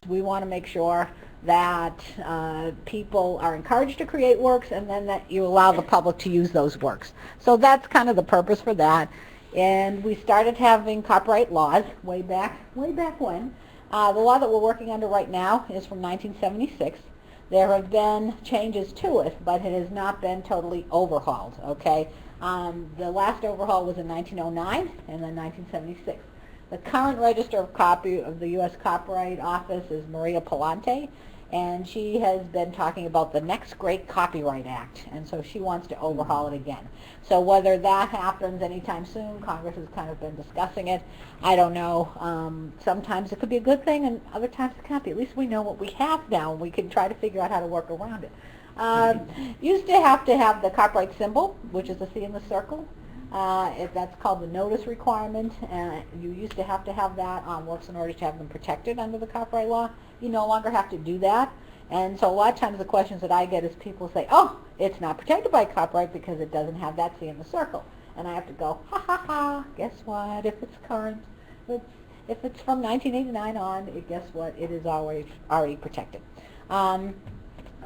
We want to make sure that people are encouraged to create works, and then that you allow the public to use those works. So that's kind of the purpose for that. And we started having copyright laws way back when. The law that we're working under right now is from 1976. There have been changes to it, but it has not been totally overhauled, okay? The last overhaul was in 1909 and then 1976. The current Register of Copy of the U.S. Copyright Office is Maria Palante, and she has been talking about the next great Copyright Act, and so she wants to overhaul it again. So whether that happens anytime soon, Congress has kind of been discussing it. I don't know. Sometimes it could be a good thing, and other times it can't be. At least we know what we have now, and we can try to figure out how to work around it. Used to have the copyright symbol, which is a C in the circle. That's called the notice requirement. You used to have that on works in order to have them protected under the copyright law. You no longer have to do that. And so a lot of times the questions that I get is people say, oh, it's not protected by copyright because it doesn't have that C in the circle. And I have to go, ha ha ha, guess what? If it's current, if it's from 1989 on, guess what? It is already protected. You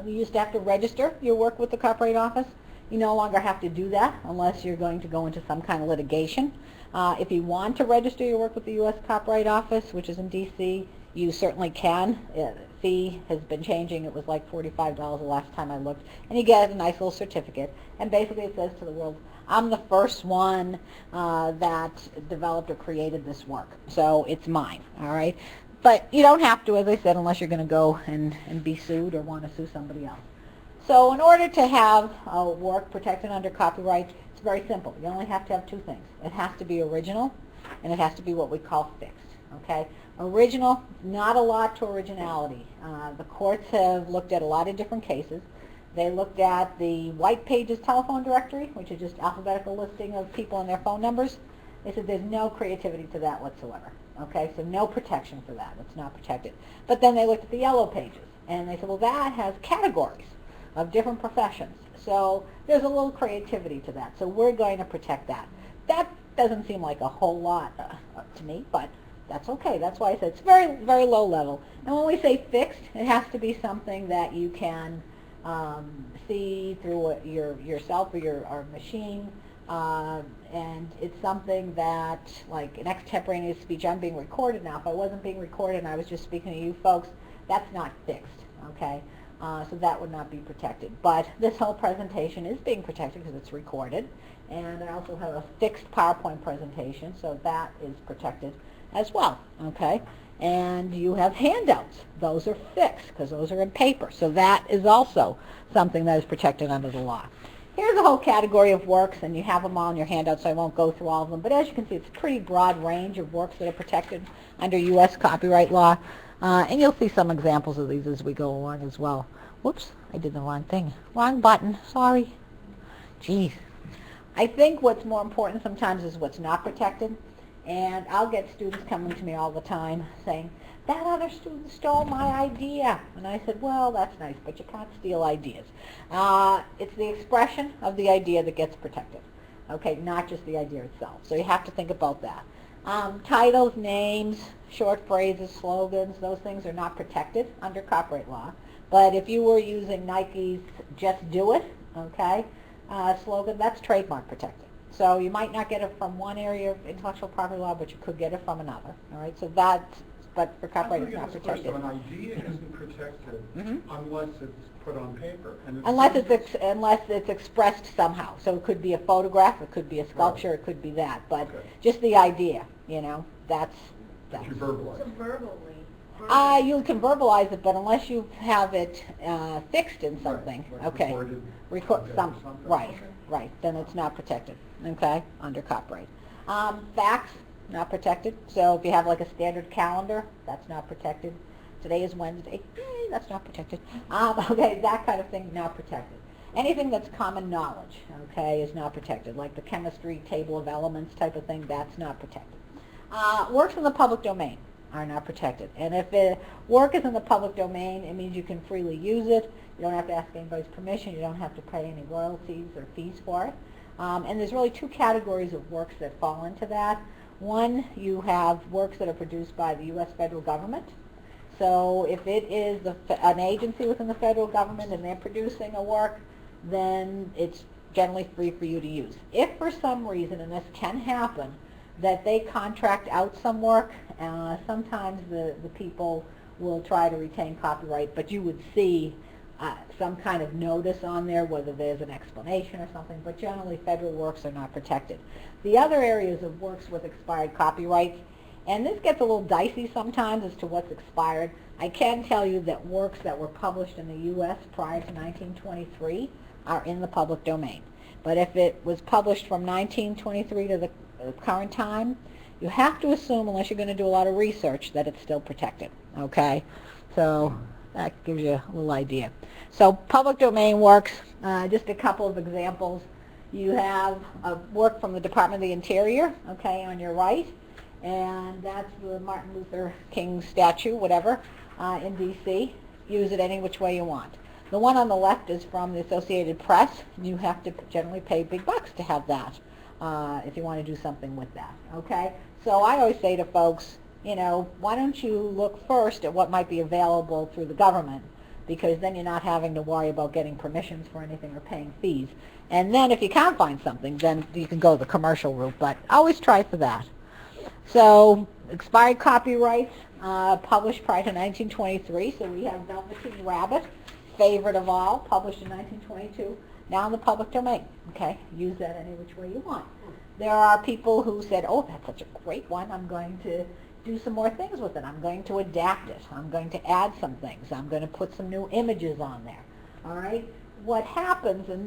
used to have to register your work with the Copyright Office. You no longer have to do that unless you're going to go into some kind of litigation. If you want to register your work with the U.S. Copyright Office, which is in D.C., you certainly can. The fee has been changing. It was like $45 the last time I looked. And you get a nice little certificate. And basically it says to the world, I'm the first one that developed or created this work. So it's mine, all right? But you don't have to, as I said, unless you're going to go and be sued or want to sue somebody else. So in order to have a work protected under copyright, it's very simple. You only have to have two things. It has to be original, and it has to be what we call fixed. Okay? Original, not a lot to originality. The courts have looked at a lot of different cases. They looked at the White Pages telephone directory, which is just alphabetical listing of people and their phone numbers. They said there's no creativity to that whatsoever. Okay? So no protection for that. It's not protected. But then they looked at the Yellow Pages, and they said, well, that has categories of different professions. So there's a little creativity to that. So we're going to protect that. That doesn't seem like a whole lot to me, but that's okay. That's why I said it's very, very low level. And when we say fixed, it has to be something that you can see through yourself or your machine. And it's something that, like an extemporaneous speech, I'm being recorded now. If I wasn't being recorded and I was just speaking to you folks, that's not fixed, okay? So that would not be protected. But this whole presentation is being protected because it's recorded. And I also have a fixed PowerPoint presentation, so that is protected as well, okay? And you have handouts. Those are fixed because those are in paper. So that is also something that is protected under the law. Here's a whole category of works, and you have them all in your handout, so I won't go through all of them. But as you can see, it's a pretty broad range of works that are protected under U.S. copyright law. And you'll see some examples of these as we go along as well. Whoops, I did the wrong thing. Wrong button, sorry. Jeez. I think what's more important sometimes is what's not protected. And I'll get students coming to me all the time saying, that other student stole my idea. And I said, well, that's nice, but you can't steal ideas. It's the expression of the idea that gets protected, okay, not just the idea itself. So you have to think about that. Titles, names, short phrases, slogans, those things are not protected under copyright law. But if you were using Nike's Just Do It, okay, slogan, that's trademark protected. So you might not get it from one area of intellectual property law, but you could get it from another. All right, so that's, but for copyright it's not protected. An idea isn't protected unless it's put on paper. And unless it's expressed somehow. So it could be a photograph, it could be a sculpture, it could be that. But just the idea, you know, that's. You verbalize. So verbally. You can verbalize it, but unless you have it fixed in something, okay, right, then it's not protected, okay, under copyright. Facts, not protected. So if you have like a standard calendar, that's not protected. Today is Wednesday, that's not protected. Okay, that kind of thing, not protected. Anything that's common knowledge, okay, is not protected, like the chemistry table of elements type of thing, that's not protected. Works in the public domain are not protected. And if the work is in the public domain, it means you can freely use it. You don't have to ask anybody's permission. You don't have to pay any royalties or fees for it. And there's really two categories of works that fall into that. One, you have works that are produced by the U.S. federal government. So if it is an agency within the federal government and they're producing a work, then it's generally free for you to use. If for some reason, and this can happen, that they contract out some work, sometimes the people will try to retain copyright, but you would see some kind of notice on there, whether there's an explanation or something, but generally federal works are not protected. The other areas of works with expired copyrights, and this gets a little dicey sometimes as to what's expired. I can tell you that works that were published in the U.S. prior to 1923 are in the public domain. But if it was published from 1923 to the current time, you have to assume, unless you're going to do a lot of research, that it's still protected, okay? So that gives you a little idea. So public domain works, just a couple of examples. You have a work from the Department of the Interior, okay, on your right, and that's the Martin Luther King statue, whatever, in D.C. Use it any which way you want. The one on the left is from the Associated Press. You have to generally pay big bucks to have that if you want to do something with that, okay? So I always say to folks, you know, why don't you look first at what might be available through the government, because then you're not having to worry about getting permissions for anything or paying fees. And then if you can't find something, then you can go the commercial route, but always try for that. So expired copyrights published prior to 1923. So we have Velveteen Rabbit, favorite of all, published in 1922, now in the public domain. Okay, use that any which way you want. There are people who said, oh, that's such a great one, I'm going to do some more things with it. I'm going to adapt it. I'm going to add some things. I'm going to put some new images on there. All right? What happens, and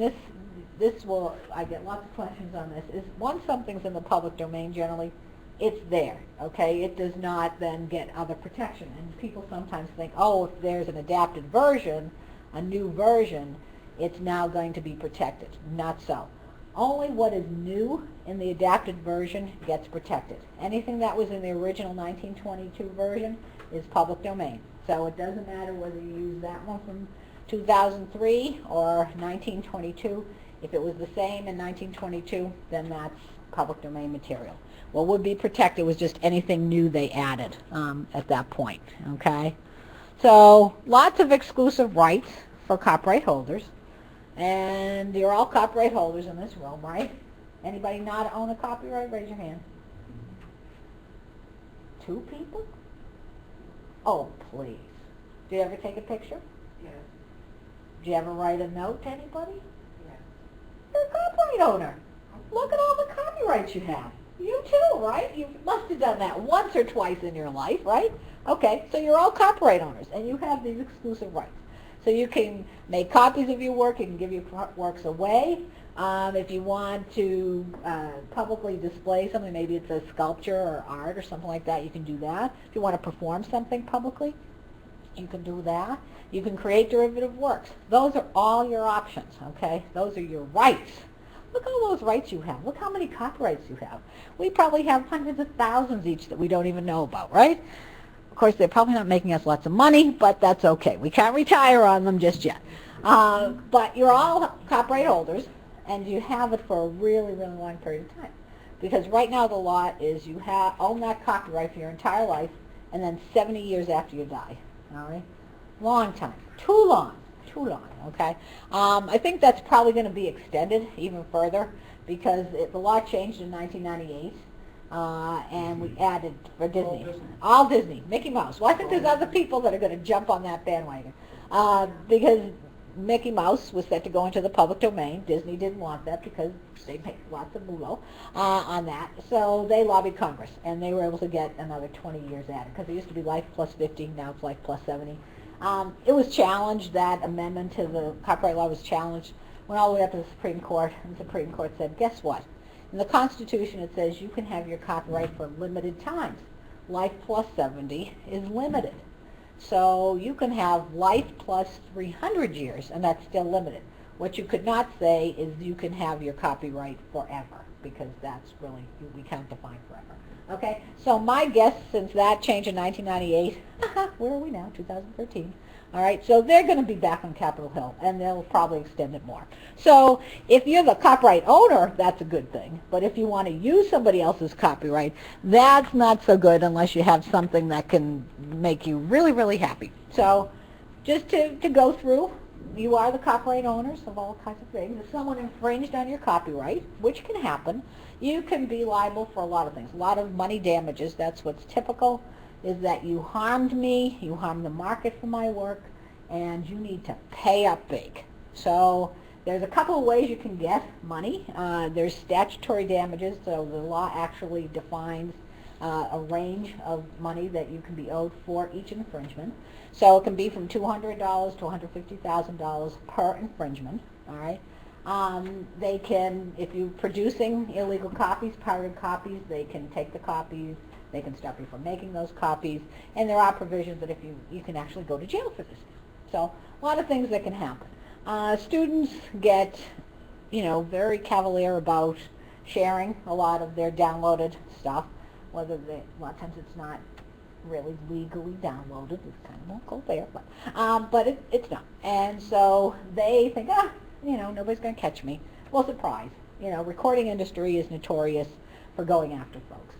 this will, I get lots of questions on this, is once something's in the public domain, generally, it's there, okay? It does not then get other protection. And people sometimes think, oh, if there's an adapted version, a new version, it's now going to be protected. Not so. Only what is new in the adapted version gets protected. Anything that was in the original 1922 version is public domain. So it doesn't matter whether you use that one from 2003 or 1922. If it was the same in 1922, then that's public domain material. What would be protected was just anything new they added at that point, okay? So lots of exclusive rights for copyright holders. And you're all copyright holders in this room, right? Anybody not own a copyright? Raise your hand. 2 people? Oh, please. Do you ever take a picture? Yes. Do you ever write a note to anybody? Yes. You're a copyright owner. Look at all the copyrights you have. You too, right? You must have done that once or twice in your life, right? Okay, so you're all copyright owners, and you have these exclusive rights. So you can make copies of your work, you can give your works away. If you want to publicly display something, maybe it's a sculpture or art or something like that, you can do that. If you want to perform something publicly, you can do that. You can create derivative works. Those are all your options, okay? Those are your rights. Look at all those rights you have. Look how many copyrights you have. We probably have hundreds of thousands each that we don't even know about, right? Of course, they're probably not making us lots of money, but that's okay. We can't retire on them just yet. But you're all copyright holders, and you have it for a really, really long period of time. Because right now the law is you own that copyright for your entire life, and then 70 years after you die. All right? Long time. Too long. Too long, okay? I think that's probably going to be extended even further, because the law changed in 1998. And we added for Disney. All Disney. Mickey Mouse. Well, I think there's other people that are going to jump on that bandwagon. Because Mickey Mouse was set to go into the public domain. Disney didn't want that because they make lots of moolah on that. So they lobbied Congress, and they were able to get another 20 years added. Because it used to be life plus 50, now it's life plus 70. It was challenged, that amendment to the copyright law was challenged, went all the way up to the Supreme Court, and the Supreme Court said, guess what? In the Constitution, it says you can have your copyright for limited times. Life plus 70 is limited. So you can have life plus 300 years, and that's still limited. What you could not say is you can have your copyright forever, because that's really, we can't define forever. Okay, so my guess, since that changed in 1998, where are we now, 2013? All right, so they're going to be back on Capitol Hill, and they'll probably extend it more. So if you're the copyright owner, that's a good thing. But if you want to use somebody else's copyright, that's not so good unless you have something that can make you really, really happy. So just to go through, you are the copyright owners of all kinds of things. If someone infringed on your copyright, which can happen, you can be liable for a lot of things. A lot of money damages. That's what's typical, is that you harmed me, you harmed the market for my work, and you need to pay up big. So there's a couple of ways you can get money. There's statutory damages, so the law actually defines a range of money that you can be owed for each infringement. So it can be from $200 to $150,000 per infringement, all right? They can, if you're producing illegal copies, pirated copies, they can take the copies, they can stop you from making those copies, and there are provisions that if you can actually go to jail for this. So a lot of things that can happen. Students get, very cavalier about sharing a lot of their downloaded stuff, whether a lot of times it's not really legally downloaded. It kind of won't go there, but it's not. And so they think, nobody's going to catch me. Well, surprise. Recording industry is notorious for going after folks.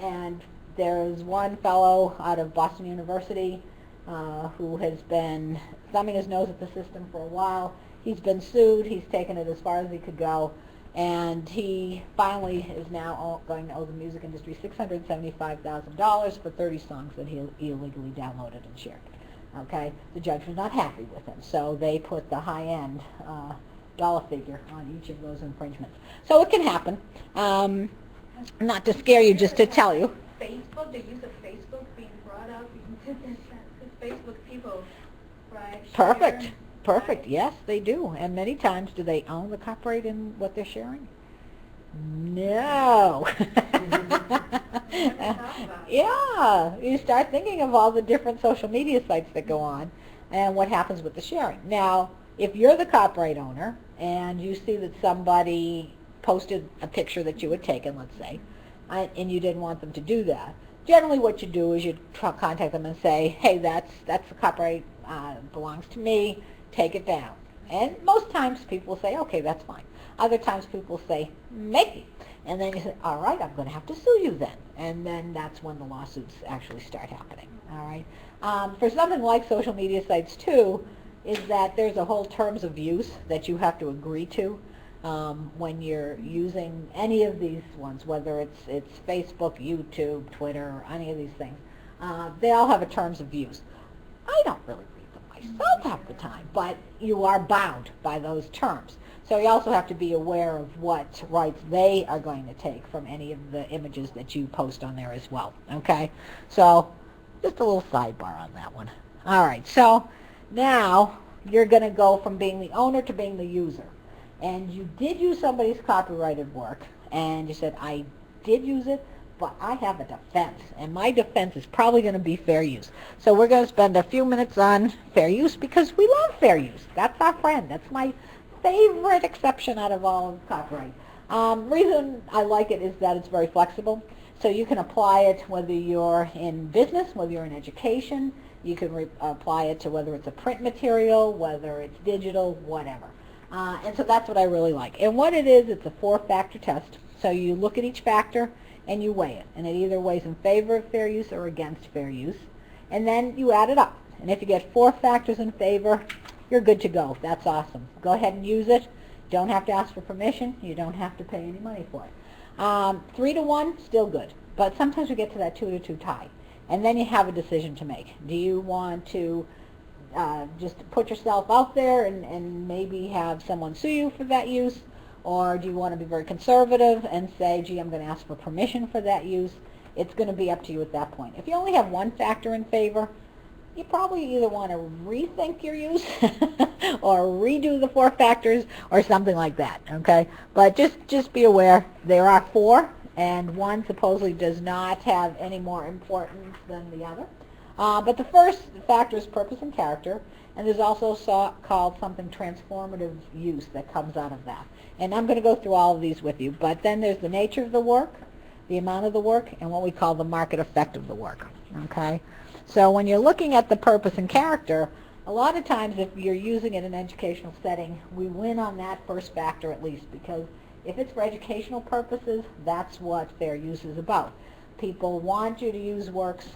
And there's one fellow out of Boston University who has been thumbing his nose at the system for a while. He's been sued. He's taken it as far as he could go. And he finally is now going to owe the music industry $675,000 for 30 songs that he illegally downloaded and shared. Okay? The judge was not happy with him, so they put the high-end dollar figure on each of those infringements. So it can happen. Not to scare you, just to tell you. Facebook, the use of Facebook being brought up, because Facebook people, right? Perfect. Perfect. Yes, they do. And many times, do they own the copyright in what they're sharing? No. Yeah. You start thinking of all the different social media sites that go on and what happens with the sharing. Now, if you're the copyright owner and you see that somebody posted a picture that you had taken, let's say, and you didn't want them to do that, generally what you do is you contact them and say, hey, that's the copyright, belongs to me, take it down. And most times people will say, okay, that's fine. Other times people say, make it. And then you say, all right, I'm going to have to sue you then. And then that's when the lawsuits actually start happening. All right. For something like social media sites too, is that there's a whole terms of use that you have to agree to when you're using any of these ones, whether it's Facebook, YouTube, Twitter, or any of these things. They all have a terms of use. I don't really read them myself half the time, but you are bound by those terms. So you also have to be aware of what rights they are going to take from any of the images that you post on there as well. Okay? So just a little sidebar on that one. All right, so now you're going to go from being the owner to being the user. And you did use somebody's copyrighted work, and you said, I did use it, but I have a defense, and my defense is probably going to be fair use. So we're going to spend a few minutes on fair use because we love fair use. That's our friend. That's my favorite exception out of all of copyright. Reason I like it is that it's very flexible. So you can apply it whether you're in business, whether you're in education. You can apply it to whether it's a print material, whether it's digital, whatever. And so that's what I really like. And what it is, it's a 4-factor test. So you look at each factor and you weigh it. And it either weighs in favor of fair use or against fair use. And then you add it up. And if you get 4 factors in favor, you're good to go. That's awesome. Go ahead and use it. Don't have to ask for permission. You don't have to pay any money for it. 3 to 1, still good. But sometimes we get to that 2 to 2 tie. And then you have a decision to make. Do you want to just put yourself out there and maybe have someone sue you for that use? Or do you want to be very conservative and say, gee, I'm going to ask for permission for that use? It's going to be up to you at that point. If you only have 1 factor in favor, you probably either want to rethink your use or redo the 4 factors or something like that, okay? But just be aware there are 4, and 1 supposedly does not have any more importance than the other. But the first factor is purpose and character, And there's also called something transformative use that comes out of that. And I'm going to go through all of these with you. But then there's the nature of the work, the amount of the work, and what we call the market effect of the work. Okay? So when you're looking at the purpose and character, a lot of times if you're using it in an educational setting, we win on that first factor at least, because if it's for educational purposes, that's what fair use is about. People want you to use works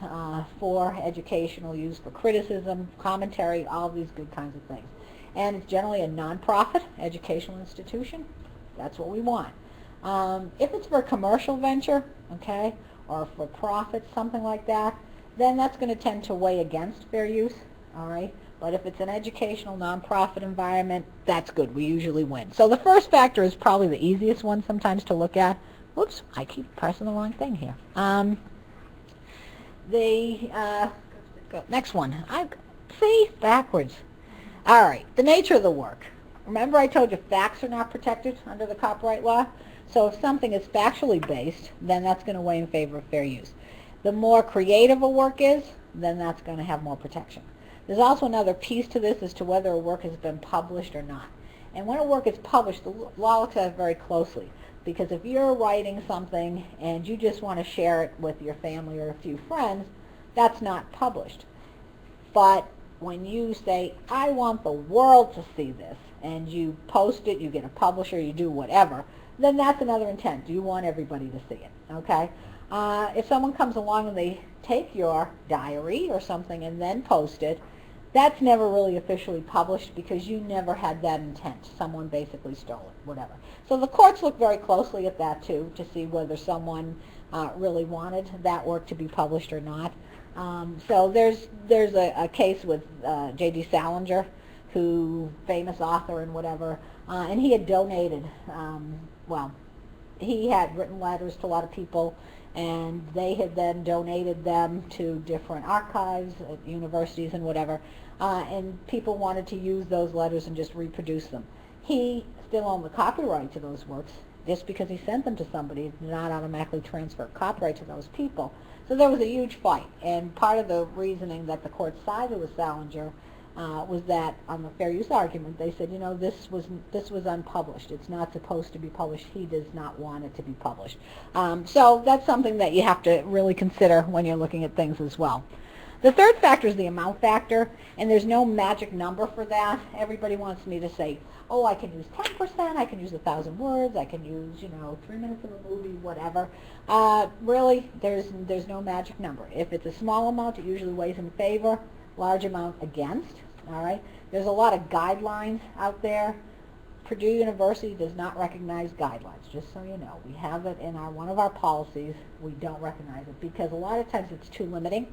for educational use, for criticism, commentary, all of these good kinds of things. And it's generally a nonprofit educational institution. That's what we want. If it's for a commercial venture, okay, or for profit, something like that, then that's going to tend to weigh against fair use, all right? But if it's an educational nonprofit environment, that's good. We usually win. So the first factor is probably the easiest one sometimes to look at. Whoops, I keep pressing the wrong thing here. Next one. See, backwards. All right, the nature of the work. Remember I told you facts are not protected under the copyright law? So if something is factually based, then that's going to weigh in favor of fair use. The more creative a work is, then that's going to have more protection. There's also another piece to this as to whether a work has been published or not. And when a work is published, the law looks at it very closely. Because if you're writing something and you just want to share it with your family or a few friends, that's not published. But when you say, I want the world to see this, and you post it, you get a publisher, you do whatever, then that's another intent. You want everybody to see it, okay? If someone comes along and they take your diary or something and then post it, that's never really officially published because you never had that intent. Someone basically stole it, whatever. So the courts look very closely at that too to see whether someone really wanted that work to be published or not. So there's a case with J.D. Salinger, who famous author and whatever, and he had donated, he had written letters to a lot of people, and they had then donated them to different archives at universities and whatever, and people wanted to use those letters and just reproduce them. He still owned the copyright to those works. Just because he sent them to somebody, it did not automatically transfer copyright to those people. So there was a huge fight, and part of the reasoning that the court sided with Salinger was that on the fair use argument, they said, you know, this was unpublished. It's not supposed to be published. He does not want it to be published. So that's something that you have to really consider when you're looking at things as well. The third factor is the amount factor, and there's no magic number for that. Everybody wants me to say, oh, I can use 10%, I can use 1,000 words, I can use, 3 minutes of a movie, whatever. Really, there's no magic number. If it's a small amount, it usually weighs in favor, large amount against, all right? There's a lot of guidelines out there. Purdue University does not recognize guidelines, just so you know. We have it in one of our policies. We don't recognize it because a lot of times it's too limiting.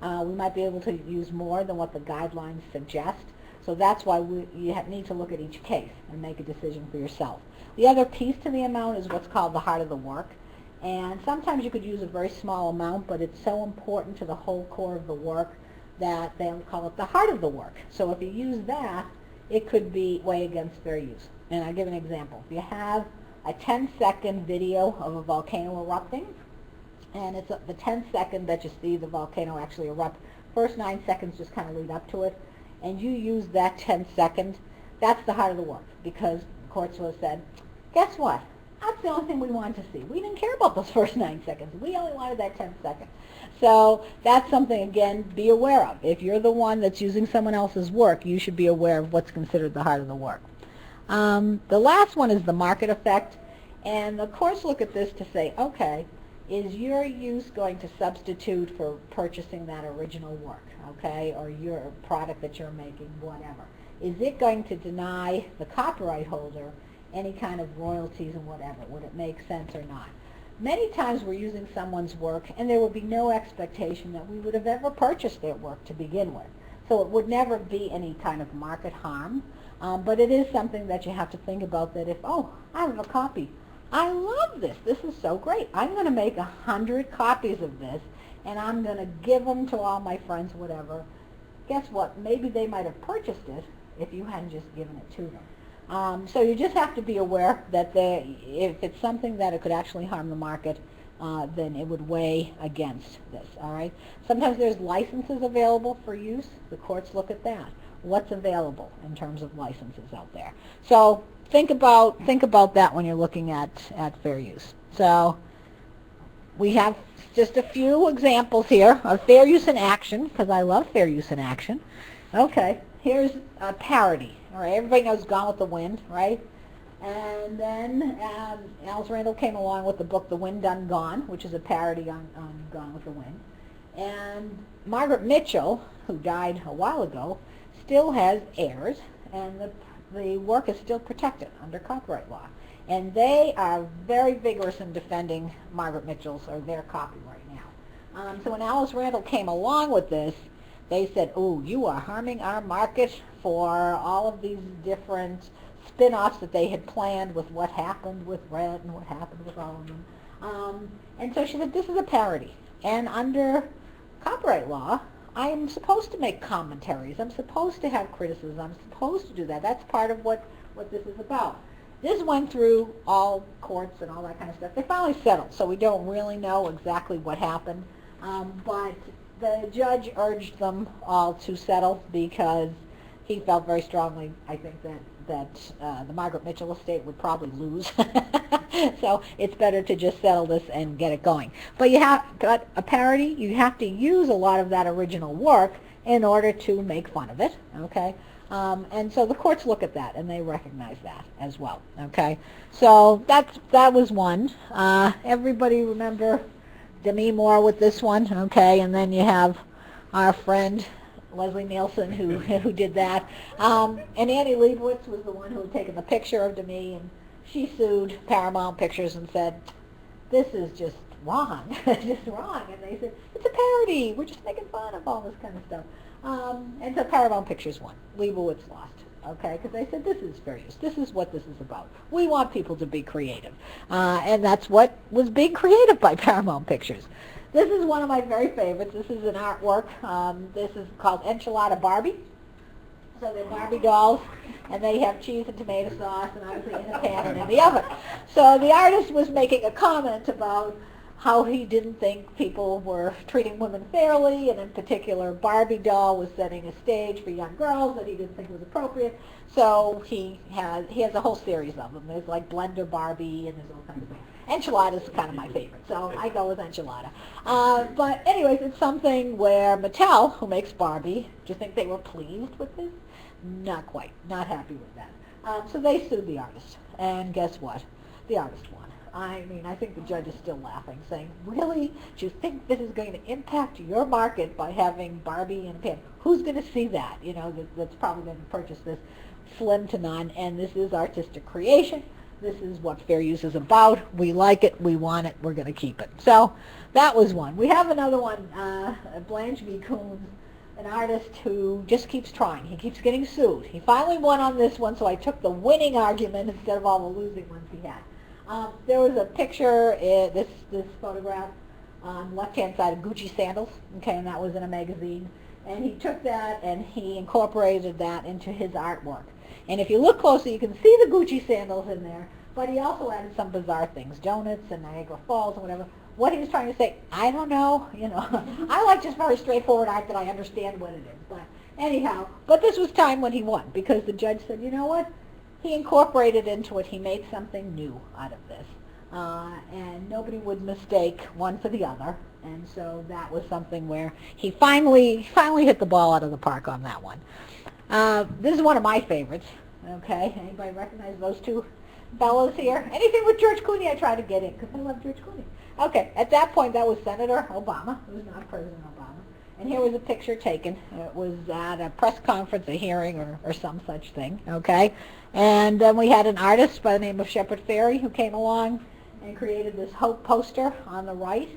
We might be able to use more than what the guidelines suggest. So that's why you need to look at each case and make a decision for yourself. The other piece to the amount is what's called the heart of the work. And sometimes you could use a very small amount, but it's so important to the whole core of the work that they'll call it the heart of the work. So if you use that, it could be way against fair use. And I'll give an example. If you have a 10-second video of a volcano erupting, and it's the 10th second that you see the volcano actually erupt, first 9 seconds just kind of lead up to it, and you use that 10 seconds, that's the heart of the work, because the courts will have said, guess what? That's the only thing we wanted to see. We didn't care about those first 9 seconds. We only wanted that 10th second. So that's something, again, be aware of. If you're the one that's using someone else's work, you should be aware of what's considered the heart of the work. The last one is the market effect, and the courts look at this to say, okay, is your use going to substitute for purchasing that original work, okay, or your product that you're making, whatever? Is it going to deny the copyright holder any kind of royalties and whatever? Would it make sense or not? Many times we're using someone's work and there would be no expectation that we would have ever purchased their work to begin with. So it would never be any kind of market harm, but it is something that you have to think about, that if, oh, I have a copy, I love this. This is so great. I'm going to make 100 copies of this, and I'm going to give them to all my friends, whatever. Guess what? Maybe they might have purchased it if you hadn't just given it to them. So you just have to be aware that if it's something that it could actually harm the market, then it would weigh against this, all right? Sometimes there's licenses available for use. The courts look at that. what's available in terms of licenses out there. So think about that when you're looking at fair use. So we have just a few examples here of fair use in action, because I love fair use in action. Okay, here's a parody. All right, everybody knows Gone with the Wind, right? And then Alice Randall came along with the book The Wind Done Gone, which is a parody on Gone with the Wind. And Margaret Mitchell, who died a while ago, still has heirs, and the work is still protected under copyright law. And they are very vigorous in defending Margaret Mitchell's or their copyright now. So when Alice Randall came along with this, they said, "Oh, you are harming our market for all of these different spin-offs that they had planned with what happened with Red and what happened with all of them." And so she said, "This is a parody, and under copyright law, I am supposed to make commentaries. I'm supposed to have criticism. I'm supposed to do that. That's part of what this is about." This went through all courts and all that kind of stuff. They finally settled, so we don't really know exactly what happened. But the judge urged them all to settle because he felt very strongly, I think, that the Margaret Mitchell estate would probably lose. So it's better to just settle this and get it going. But you have got a parody. You have to use a lot of that original work in order to make fun of it, okay? And so the courts look at that, and they recognize that as well, okay? So that was one. Everybody remember Demi Moore with this one, okay? And then you have our friend Leslie Nielsen who did that. And Annie Leibovitz was the one who had taken the picture of Demi, and she sued Paramount Pictures and said, "This is just wrong, it's just wrong." And they said, "It's a parody. We're just making fun of all this kind of stuff." And so Paramount Pictures won. Leibovitz lost, okay? Because they said, this is fair use. This is what this is about. We want people to be creative. And that's what was being creative by Paramount Pictures. This is one of my very favorites. This is an artwork. This is called Enchilada Barbie. So they're Barbie dolls, and they have cheese and tomato sauce, and obviously in a pan and in the oven. So the artist was making a comment about how he didn't think people were treating women fairly, and in particular Barbie doll was setting a stage for young girls that he didn't think was appropriate. So he has a whole series of them. There's like Blender Barbie, and there's all kinds of things. Enchilada is kind of my favorite, so I go with Enchilada. But anyways, it's something where Mattel, who makes Barbie, do you think they were pleased with this? Not quite. Not happy with that. So they sued the artist, and guess what? The artist won. I mean, I think the judge is still laughing, saying, "Really? Do you think this is going to impact your market by having Barbie in a pan? Who's going to see that? You know, that's probably going to purchase this slim to none, and this is artistic creation. This is what fair use is about. We like it. We want it. We're going to keep it." So that was one. We have another one, Blanche V. Coons, an artist who just keeps trying. He keeps getting sued. He finally won on this one, so I took the winning argument instead of all the losing ones he had. There was a picture, this photograph on the left-hand side of Gucci sandals, okay, and that was in a magazine. And he took that and he incorporated that into his artwork. And if you look closely, you can see the Gucci sandals in there, but he also added some bizarre things, donuts and Niagara Falls and whatever. What he was trying to say, I don't know, you know. I like just very straightforward art that I understand what it is. But anyhow, but this was time when he won, because the judge said, you know what? He incorporated into it. He made something new out of this. And nobody would mistake one for the other. And so that was something where he finally hit the ball out of the park on that one. This is one of my favorites. Okay, anybody recognize those two fellows here? Anything with George Clooney I try to get in, because I love George Clooney. Okay, at that point that was Senator Obama. It was not President Obama. And here was a picture taken. It was at a press conference, a hearing, or some such thing, okay? And then we had an artist by the name of Shepard Fairey who came along and created this Hope poster on the right.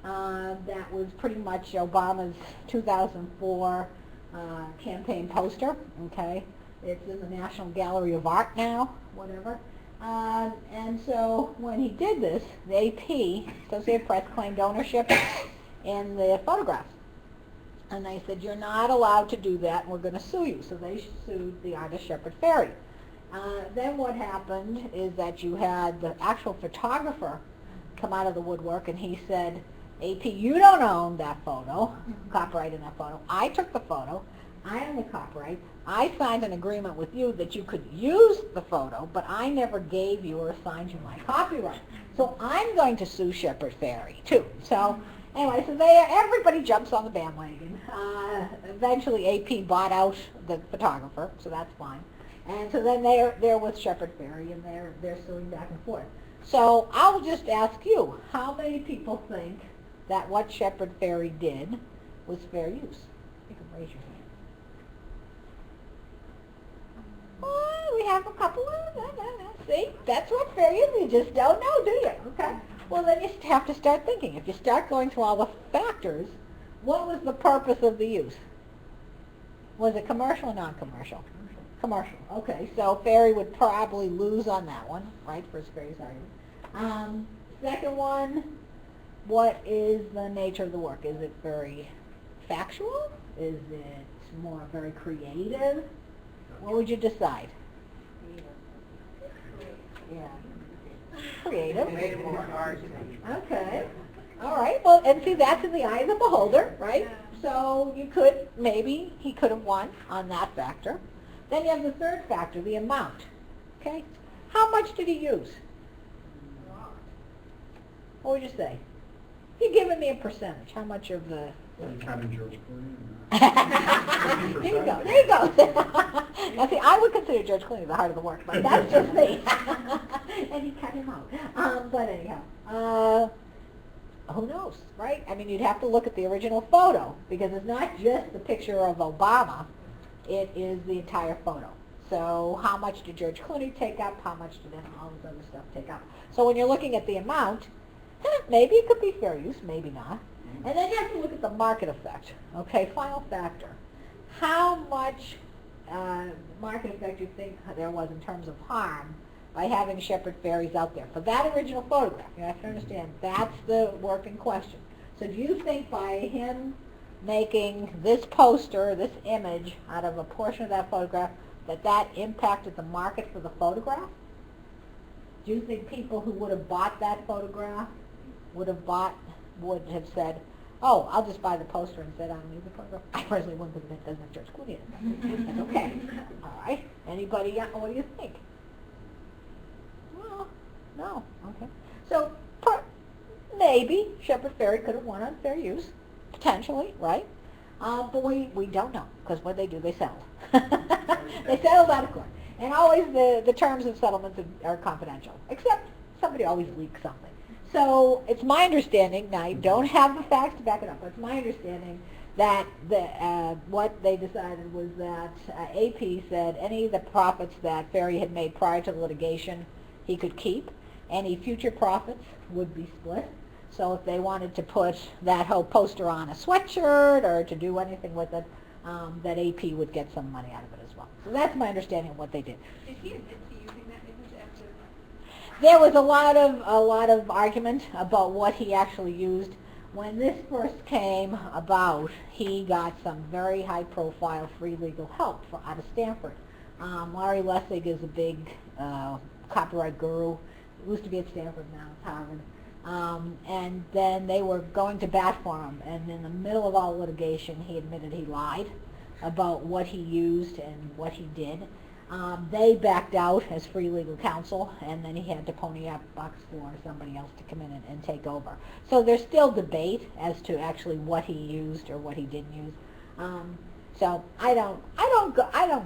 That was pretty much Obama's 2004 campaign poster, okay? It's in the National Gallery of Art now, whatever. And so when he did this, the AP, Associated Press, claimed ownership in the photographs. And they said, you're not allowed to do that, and we're going to sue you. So they sued the artist Shepard Fairey. Then what happened is that you had the actual photographer come out of the woodwork, and he said, AP, you don't own that photo, copyright in that photo. I took the photo. I own the copyright. I signed an agreement with you that you could use the photo, but I never gave you or assigned you my copyright. So I'm going to sue Shepard Fairey too. So anyway, so everybody jumps on the bandwagon. Eventually AP bought out the photographer, so that's fine. And so then they're with Shepard Fairey, and they're suing back and forth. So I'll just ask you, how many people think that what Shepard Fairey did was fair use? You can raise your hand. Oh, we have a couple of, see, that's what fair use, you just don't know, do you? Okay. Well, then you have to start thinking. If you start going through all the factors, what was the purpose of the use? Was it commercial or non-commercial? Commercial. Okay, so Fairey would probably lose on that one, right, for his fair use argument. Second one, what is the nature of the work? Is it very factual? Is it more very creative? What would you decide? Yeah. Creative. Okay. All right. Well, and see, that's in the eye of the beholder, right? So you could, maybe he could have won on that factor. Then you have the third factor, the amount. Okay? How much did he use? What would you say? If you're giving me a percentage, how much of the... Kind of George Clooney. There you go. There you go. Now, see, I would consider George Clooney the heart of the work, but that's just me. And he cut him out. But anyhow, who knows, right? I mean, you'd have to look at the original photo, because it's not just the picture of Obama. It is the entire photo. So how much did George Clooney take up? How much did all this other stuff take up? So when you're looking at the amount, maybe it could be fair use, maybe not. And then you have to look at the market effect. Okay, final factor. How much market effect do you think there was in terms of harm by having Shepard Fairey's out there? For that original photograph, you have to understand, that's the work in question. So do you think by him making this poster, this image, out of a portion of that photograph, that impacted the market for the photograph? Do you think people who would have bought that photograph would have said, oh, I'll just buy the poster instead, I don't need the photograph? I personally wouldn't, because it doesn't have George Clooney in it. That's okay. All right. Anybody, what do you think? Well, no. Okay. So maybe Shepard Fairey could have won on fair use, potentially, right? But we don't know, because what they do, they settle. They settle out of court. And always the terms of settlements are confidential, except somebody always leaks something. So it's my understanding, now I don't have the facts to back it up, but it's my understanding that what they decided was that AP said any of the profits that Fairey had made prior to the litigation he could keep. Any future profits would be split. So if they wanted to put that whole poster on a sweatshirt or to do anything with it, that AP would get some money out of it as well. So that's my understanding of what they did. Did he admit to using that image after? There was a lot of argument about what he actually used. When this first came about, he got some very high-profile free legal help out of Stanford. Larry Lessig is a big copyright guru. He used to be at Stanford, now it's Harvard. And then they were going to bat for him, and in the middle of all litigation, he admitted he lied about what he used and what he did. They backed out as free legal counsel, and then he had to pony up bucks for somebody else to come in and take over. So there's still debate as to actually what he used or what he didn't use. So I don't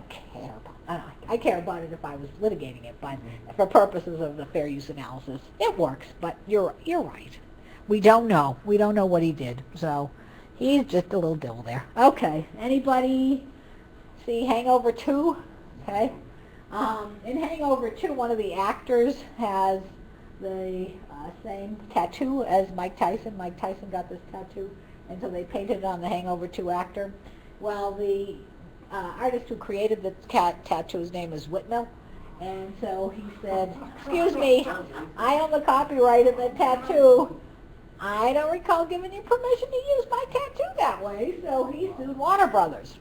care about it. I care about it if I was litigating it, but for purposes of the fair use analysis, it works. But you're right. We don't know. We don't know what he did. So he's just a little devil there. Okay. Anybody see Hangover 2? Okay. In Hangover 2, one of the actors has the same tattoo as Mike Tyson. Mike Tyson got this tattoo, and so they painted it on the Hangover 2 actor. Well, the artist who created the tattoo's name is Whitmill, and so he said, excuse me, I own the copyright of the tattoo. I don't recall giving you permission to use my tattoo that way, so he sued Warner Brothers.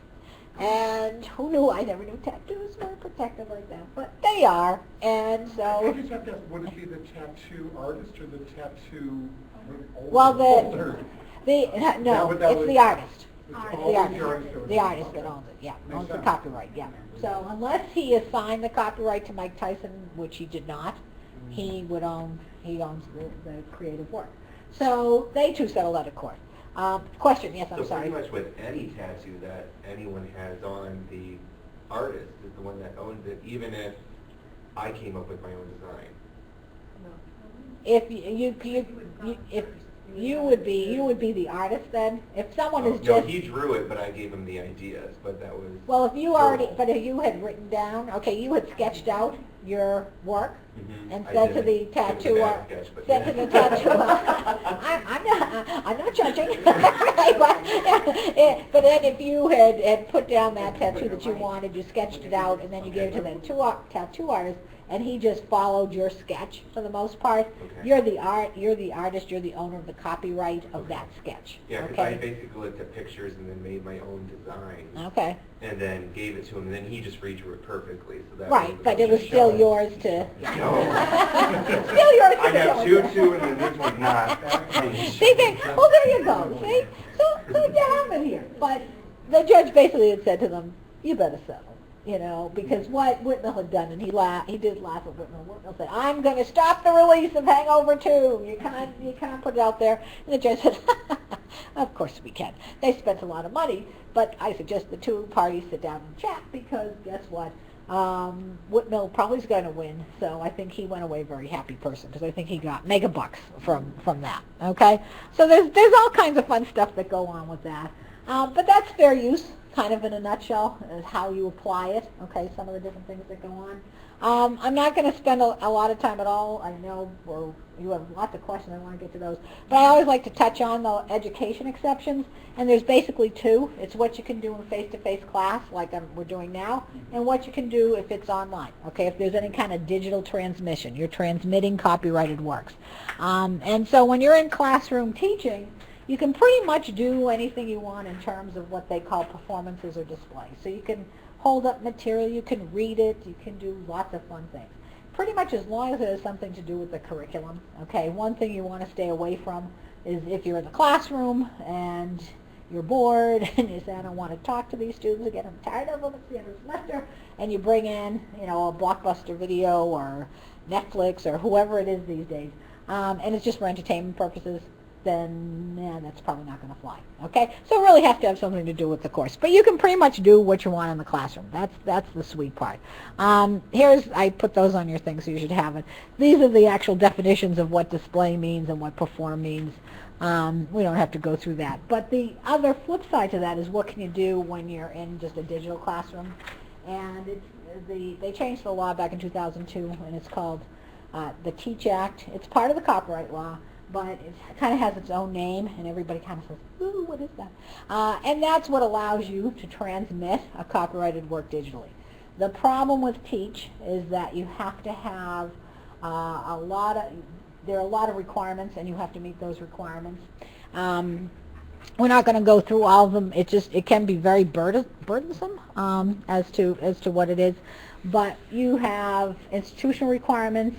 And who knew? I never knew tattoos were protected like that, but they are. And so, I just have to ask, would it be the tattoo artist or the tattoo well, holder? it's the artist. It's Artist. all The artist, owns the it. artist Okay. that owns it, yeah, Makes owns the sense. copyright, yeah. So unless he assigned the copyright to Mike Tyson, which he did not, he owns the creative work. So they two settled out of court. Question, yes, I'm So sorry. pretty much with any tattoo that anyone has on, the artist is the one that owns it, even if I came up with my own design. If if you would be the artist then. If someone is No, just he drew it, but I gave him the ideas, but that was... well, if you already, but if you had written down, okay, you had sketched out your work Mhm. and I said to did. the It was a tattoo bad art, sketch, but said yeah. to the tattoo I'm not judging. But then if you had put down that tattoo that you wanted, you sketched it out, and then you gave it to the tattoo artist, and he just followed your sketch for the most part, Okay. you're the artist, you're the owner of the copyright of that sketch. Yeah, because I Okay? basically looked at pictures and then made my own design, Okay. and then gave it to him, and then he just redrew it perfectly, so that Right, way but it was just still showing. yours to... No. Still yours to I have show. two, and then this one's not. See, well, there you go, see? So you have it here. But the judge basically had said to them, you better settle, you know, because what Whitnell had done, and he did laugh at Whitnell. Whitnell said, I'm going to stop the release of Hangover 2. You can't put it out there. And the judge said, of course we can. They spent a lot of money, but I suggest the two parties sit down and chat, because guess what? Whitmill probably is going to win, so I think he went away a very happy person, because I think he got mega bucks from that. Okay, so there's all kinds of fun stuff that go on with that, but that's fair use, kind of in a nutshell, is how you apply it. Okay, some of the different things that go on. I'm not going to spend a lot of time at all. I know you have lots of questions. I want to get to those. But I always like to touch on the education exceptions, and there's basically two. It's what you can do in face-to-face class, like we're doing now, and what you can do if it's online. Okay, if there's any kind of digital transmission, you're transmitting copyrighted works. And so when you're in classroom teaching, you can pretty much do anything you want in terms of what they call performances or displays. So you can hold up material, you can read it, you can do lots of fun things. Pretty much as long as it has something to do with the curriculum. Okay, one thing you want to stay away from is if you're in the classroom and you're bored and you say, I don't want to talk to these students again, I'm tired of them, it's the end of the semester, and you bring in, you know, a Blockbuster video or Netflix or whoever it is these days, and it's just for entertainment purposes, then that's probably not going to fly. Okay, so it really has to have something to do with the course. But you can pretty much do what you want in the classroom. That's the sweet part. I put those on your thing, so you should have it. These are the actual definitions of what display means and what perform means. We don't have to go through that. But the other flip side to that is what can you do when you're in just a digital classroom? And they changed the law back in 2002, and it's called the Teach Act. It's part of the copyright law, but it kind of has its own name, and everybody kind of says, ooh, what is that? And that's what allows you to transmit a copyrighted work digitally. The problem with Teach is that you have to have there are a lot of requirements, and you have to meet those requirements. We're not going to go through all of them. It can be very burdensome as to what it is, but you have institutional requirements.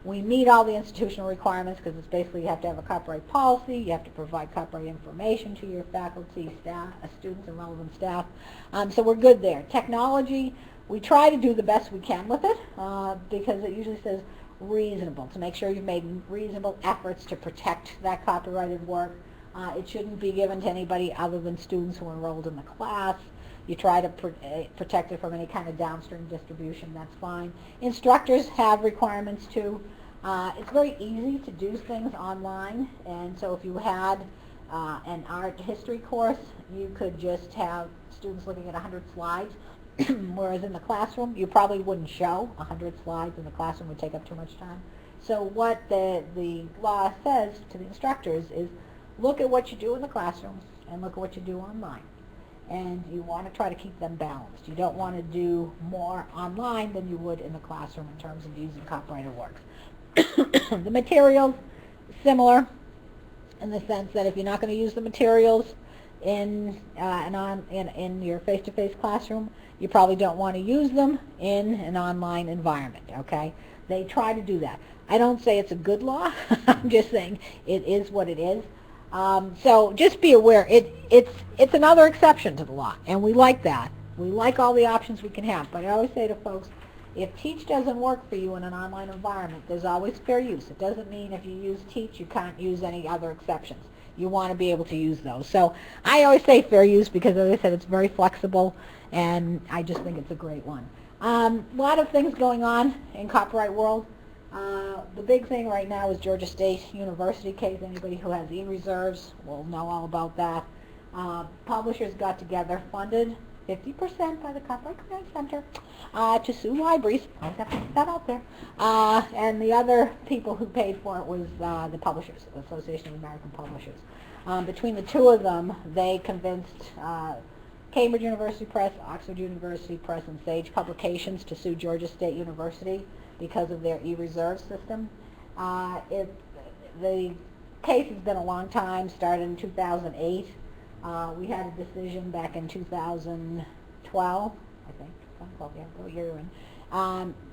We meet all the institutional requirements because it's basically you have to have a copyright policy, you have to provide copyright information to your faculty, staff, students, and relevant staff. So we're good there. Technology, we try to do the best we can with it because it usually says reasonable, to make sure you've made reasonable efforts to protect that copyrighted work. It shouldn't be given to anybody other than students who are enrolled in the class. You try to protect it from any kind of downstream distribution, that's fine. Instructors have requirements too. It's very easy to do things online, and so if you had an art history course, you could just have students looking at 100 slides, whereas in the classroom, you probably wouldn't show 100 slides in the classroom, would take up too much time. So what the law says to the instructors is, look at what you do in the classroom and look at what you do online. And you want to try to keep them balanced. You don't want to do more online than you would in the classroom in terms of using copyrighted works. The materials, similar in the sense that if you're not going to use the materials in your face-to-face classroom, you probably don't want to use them in an online environment, okay? They try to do that. I don't say it's a good law. I'm just saying it is what it is. So just be aware, it's another exception to the law, and we like that. We like all the options we can have, but I always say to folks, if Teach doesn't work for you in an online environment, there's always fair use. It doesn't mean if you use Teach, you can't use any other exceptions. You want to be able to use those. So I always say fair use because, as I said, it's very flexible, and I just think it's a great one. A lot of things going on in copyright world. The big thing right now is Georgia State University case. Anybody who has e-reserves will know all about that. Publishers got together, funded 50% by the Copyright Command Center to sue libraries. I always have to put that out there. And the other people who paid for it was the publishers, the Association of American Publishers. Between the two of them, they convinced Cambridge University Press, Oxford University Press, and Sage Publications to sue Georgia State University because of their e-reserve system. The case has been a long time, started in 2008. We had a decision back in 2012, I think, 2012, yeah, what year you're in.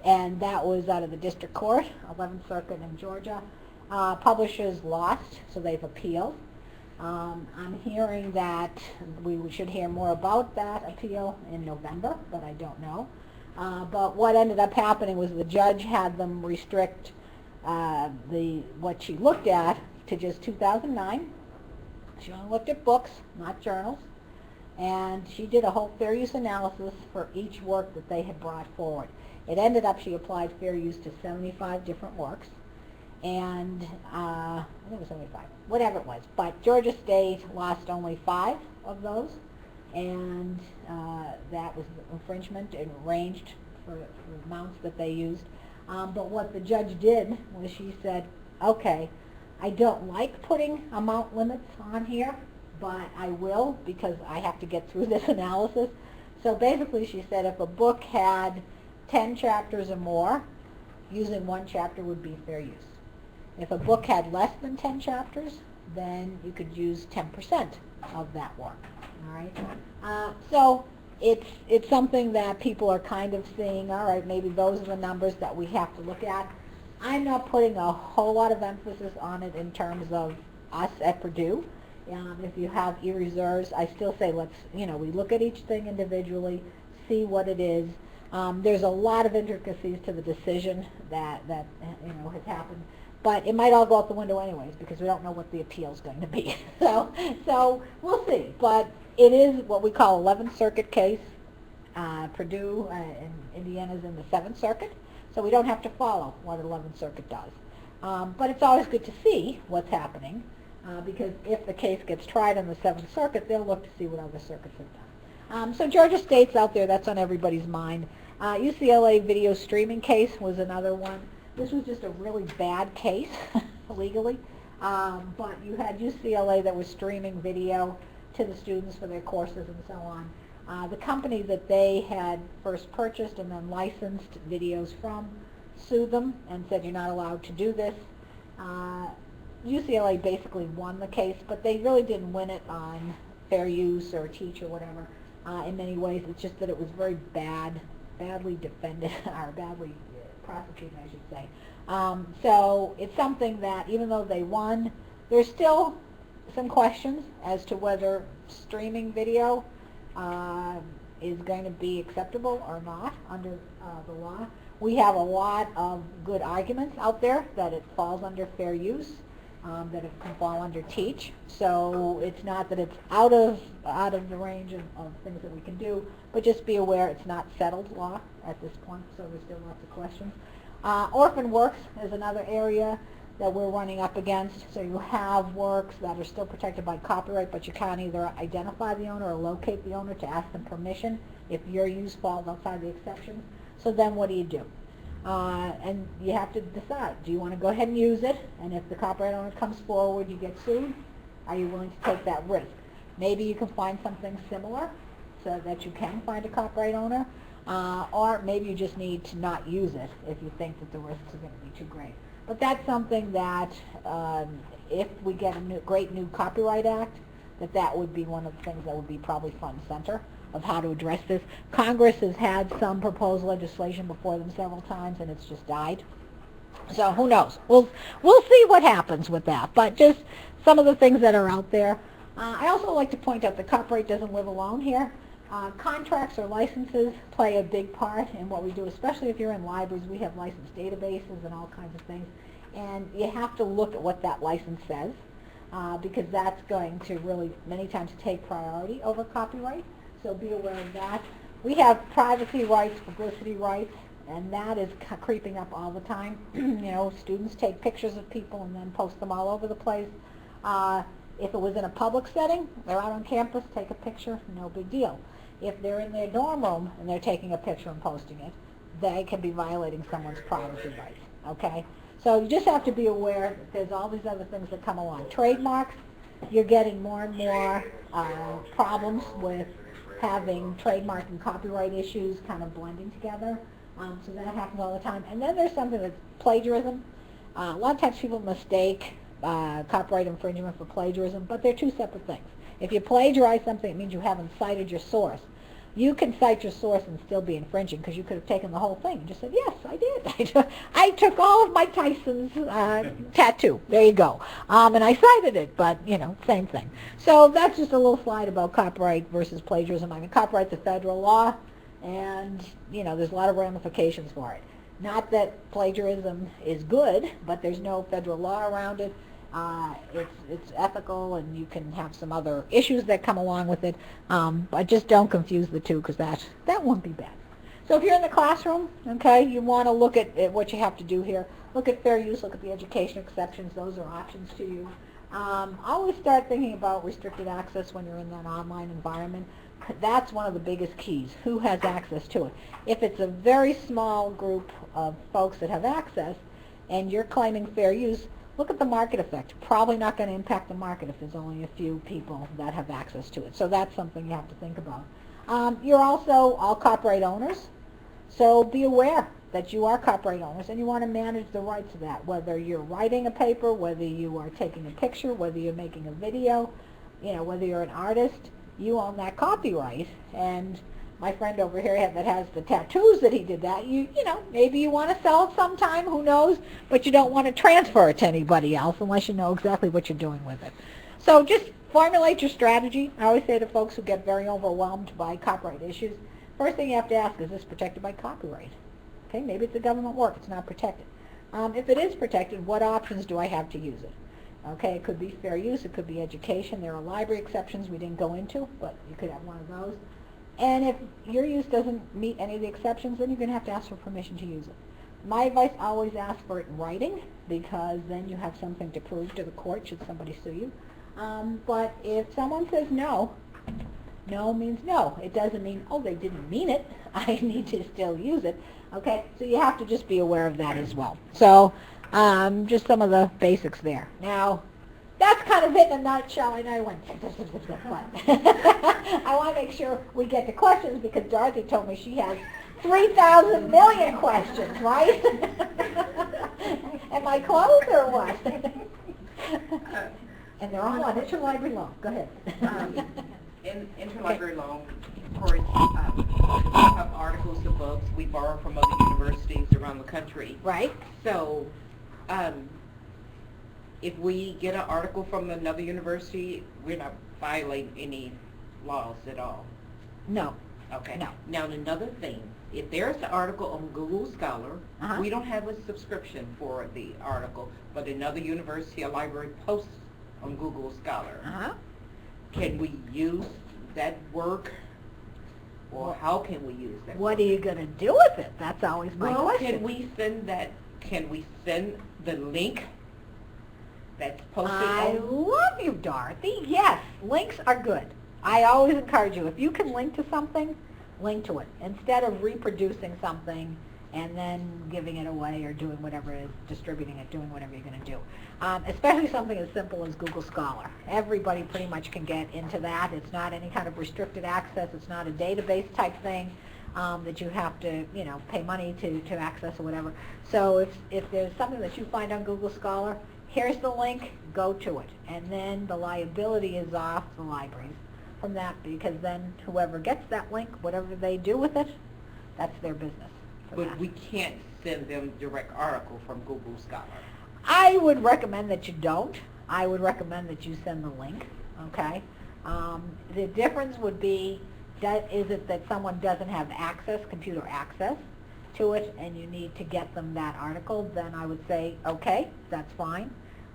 And that was out of the District Court, 11th Circuit in Georgia. Publishers lost, so they've appealed. I'm hearing that we should hear more about that appeal in November, but I don't know. But what ended up happening was the judge had them restrict what she looked at to just 2009. She only looked at books, not journals. And she did a whole fair use analysis for each work that they had brought forward. It ended up she applied fair use to 75 different works. And I think it was 75, whatever it was. But Georgia State lost only 5 of those. And that was infringement and ranged for the amounts that they used. But what the judge did was she said, okay, I don't like putting amount limits on here, but I will because I have to get through this analysis. So basically she said if a book had 10 chapters or more, using 1 chapter would be fair use. If a book had less than 10 chapters, then you could use 10% of that work. All right. So it's something that people are kind of seeing, all right, maybe those are the numbers that we have to look at. I'm not putting a whole lot of emphasis on it in terms of us at Purdue. If you have e-reserves, I still say we look at each thing individually, see what it is. There's a lot of intricacies to the decision that has happened, but it might all go out the window anyways because we don't know what the appeal is going to be. So we'll see. But it is what we call 11th Circuit case. Purdue and Indiana's in the 7th Circuit. So we don't have to follow what 11th Circuit does. But it's always good to see what's happening because if the case gets tried in the 7th Circuit, they'll look to see what other circuits have done. So Georgia State's out there. That's on everybody's mind. UCLA video streaming case was another one. This was just a really bad case legally. But you had UCLA that was streaming video to the students for their courses and so on. The company that they had first purchased and then licensed videos from sued them and said you're not allowed to do this. UCLA basically won the case, but they really didn't win it on fair use or Teach or whatever. In many ways, it's just that it was very badly defended, or badly prosecuted, I should say. So it's something that even though they won, there's still some questions as to whether streaming video is going to be acceptable or not under the law. We have a lot of good arguments out there that it falls under fair use, that it can fall under Teach. So it's not that it's out of the range of things that we can do, but just be aware it's not settled law at this point, so there's still lots of questions. Orphan works is another area that we're running up against. So you have works that are still protected by copyright, but you can't either identify the owner or locate the owner to ask them permission if your use falls outside the exceptions. So then what do? And you have to decide, do you want to go ahead and use it? And if the copyright owner comes forward, you get sued. Are you willing to take that risk? Maybe you can find something similar so that you can find a copyright owner, or maybe you just need to not use it if you think that the risks are going to be too great. But that's something that if we get a great new Copyright Act, that would be one of the things that would be probably front and center of how to address this. Congress has had some proposed legislation before them several times, and it's just died. So who knows? We'll see what happens with that. But just some of the things that are out there. I also like to point out that copyright doesn't live alone here. Contracts or licenses play a big part in what we do, especially if you're in libraries. We have license databases and all kinds of things. And you have to look at what that license says, because that's going to really many times take priority over copyright. So be aware of that. We have privacy rights, publicity rights, and that is creeping up all the time. Students take pictures of people and then post them all over the place. If it was in a public setting, they're out on campus, take a picture, no big deal. If they're in their dorm room and they're taking a picture and posting it, they can be violating someone's privacy rights, okay? So you just have to be aware that there's all these other things that come along. Trademarks, you're getting more and more problems with having trademark and copyright issues kind of blending together. So that happens all the time. And then there's something that's plagiarism. A lot of times people mistake copyright infringement for plagiarism, but they're two separate things. If you plagiarize something, it means you haven't cited your source. You can cite your source and still be infringing because you could have taken the whole thing and just said, yes, I did. I took all of Mike Tyson's tattoo. There you go. And I cited it, but, same thing. So that's just a little slide about copyright versus plagiarism. I mean, copyright's a federal law, and, there's a lot of ramifications for it. Not that plagiarism is good, but there's no federal law around it. It's ethical, and you can have some other issues that come along with it. But just don't confuse the two, because that won't be bad. So if you're in the classroom, okay, you want to look at what you have to do here. Look at fair use, look at the education exceptions. Those are options to you. Always start thinking about restricted access when you're in that online environment. That's one of the biggest keys. Who has access to it? If it's a very small group of folks that have access and you're claiming fair use, look at the market effect. Probably not going to impact the market if there's only a few people that have access to it. So that's something you have to think about. You're also all copyright owners, so be aware that you are copyright owners and you want to manage the rights of that, whether you're writing a paper, whether you are taking a picture, whether you're making a video, whether you're an artist, you own that copyright. And my friend over here that has the tattoos that he did that, maybe you want to sell it sometime, who knows, but you don't want to transfer it to anybody else unless you know exactly what you're doing with it. So just formulate your strategy. I always say to folks who get very overwhelmed by copyright issues, first thing you have to ask, is this protected by copyright? Okay, maybe it's a government work, it's not protected. If it is protected, what options do I have to use it? Okay, it could be fair use, it could be education. There are library exceptions we didn't go into, but you could have one of those. And if your use doesn't meet any of the exceptions, then you're going to have to ask for permission to use it. My advice, always ask for it in writing, because then you have something to prove to the court should somebody sue you. But if someone says no, no means no. It doesn't mean, oh, they didn't mean it. I need to still use it. Okay, so you have to just be aware of that as well. So just some of the basics there. Now, that's kind of it in a nutshell. I know I went, I want to make sure we get to questions, because Dorothy told me she has 3,000 million questions, right? Am I close or what? And they're all on interlibrary loan. Go ahead. In interlibrary loan, of course, we have articles of books we borrow from other universities around the country. Right. So, if we get an article from another university, we're not violating any laws at all. No. Okay. No. Now, another thing, if there's an article on Google Scholar, we don't have a subscription for the article, but another university or library posts on Google Scholar. Can we use that work, or how can we use that What work? are you going to do with it? That's always my question. Can we send the link that's posted I on? love you, Dorothy. Yes, links are good. I always encourage you, if you can link to something, link to it, instead of reproducing something and then giving it away or doing whatever it is, distributing it, doing whatever you're going to do. Especially something as simple as Google Scholar. Everybody pretty much can get into that. It's not any kind of restricted access. It's not a database type thing that you have to, pay money to access or whatever. So if there's something that you find on Google Scholar, here's the link, go to it. And then the liability is off the libraries from that, because then whoever gets that link, whatever they do with it, that's their business. But we can't send them direct article from Google Scholar. I would recommend that you don't, I would recommend that you send the link, okay? The difference would be, is it that someone doesn't have access, computer access to it, and you need to get them that article, then I would say, okay, that's fine.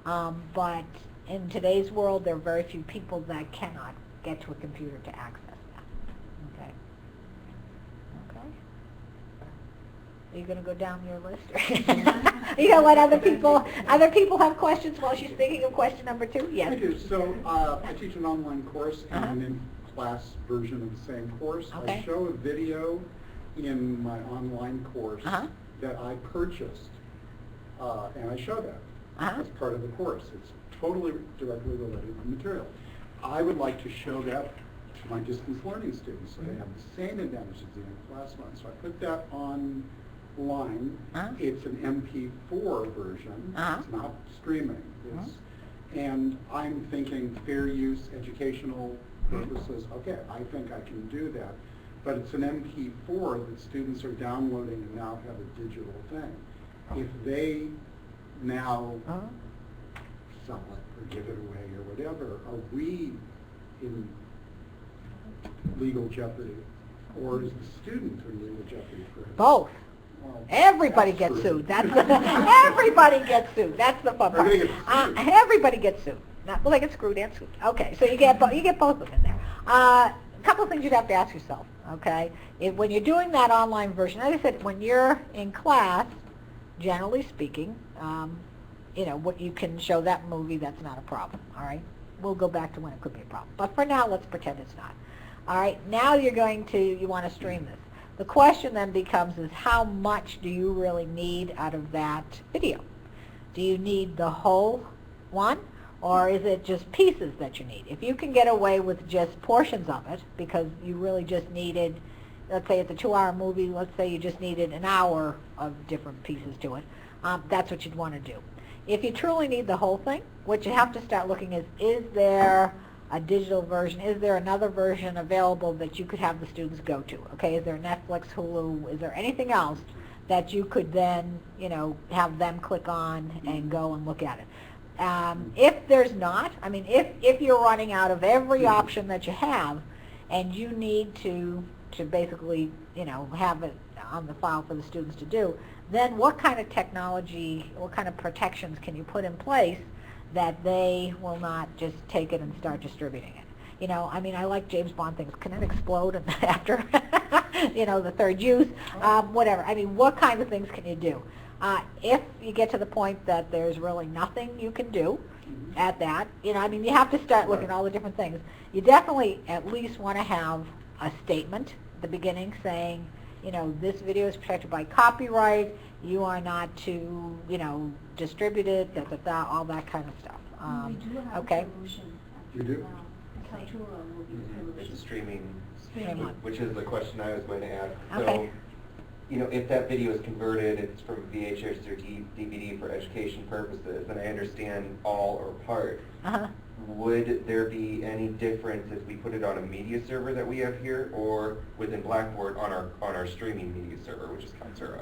But in today's world, there are very few people that cannot get to a computer to access that, okay? Okay? Are you going to go down your list? You going to let other people have questions while she's thinking of question number 2? Yes. I do. So I teach an online course and an in-class version of the same course. Okay. I show a video in my online course that I purchased, and I show that as part of the course. It's totally directly related to the material. I would like to show that to my distance learning students so they have the same advantages as the in-class one. So I put that online. It's an MP4 version. It's not streaming. And I'm thinking fair use, educational purposes. Okay, I think I can do that. But it's an MP4 that students are downloading and now have a digital thing. If they now sell it or give it away or whatever, are we in legal jeopardy? Or is the student in legal jeopardy for it? Both. Well, Everybody that's gets true. sued. That's the, everybody gets sued. That's the fun part. Everybody gets sued. Everybody gets sued. Not, well, they get screwed and sued. Okay, so you get both of them in there. A couple of things you'd have to ask yourself. Okay, when you're doing that online version, as I said, when you're in class, generally speaking, you know, what you can show that movie, that's not a problem. All right, we'll go back to when it could be a problem. But for now, let's pretend it's not. All right, now you want to stream this. The question then becomes is how much do you really need out of that video? Do you need the whole one, or is it just pieces that you need? If you can get away with just portions of it because you really just needed, let's say it's a 2-hour movie, let's say you just needed an hour of different pieces to it, that's what you'd want to do. If you truly need the whole thing, what you have to start looking is there a digital version? Is there another version available that you could have the students go to? Okay, is there Netflix, Hulu? Is there anything else that you could then, you know, have them click on and go and look at it? If there's not, I mean, if you're running out of every option that you have and you need to basically, you know, have it on the file for the students to do, then what kind of technology, what kind of protections can you put in place that they will not just take it and start distributing it? You know, I mean, I like James Bond things. Can it explode after, you know, the third use? Whatever. I mean, what kind of things can you do? If you get to the point that there's really nothing you can do at that, you know, I mean, you have to start looking at all the different things. You definitely at least want to have a statement at the beginning saying, you know, this video is protected by copyright. You are not to, you know, distribute it, all that kind of stuff. We do have okay. a solution. You do? Kaltura will be It's a released. streaming, Streaming. which is the question I was going to ask. Okay. So, you know, if that video is converted, it's from VHS or DVD for education purposes, and I understand all or part, would there be any difference if we put it on a media server that we have here, or within Blackboard on our streaming media server, which is Kaltura?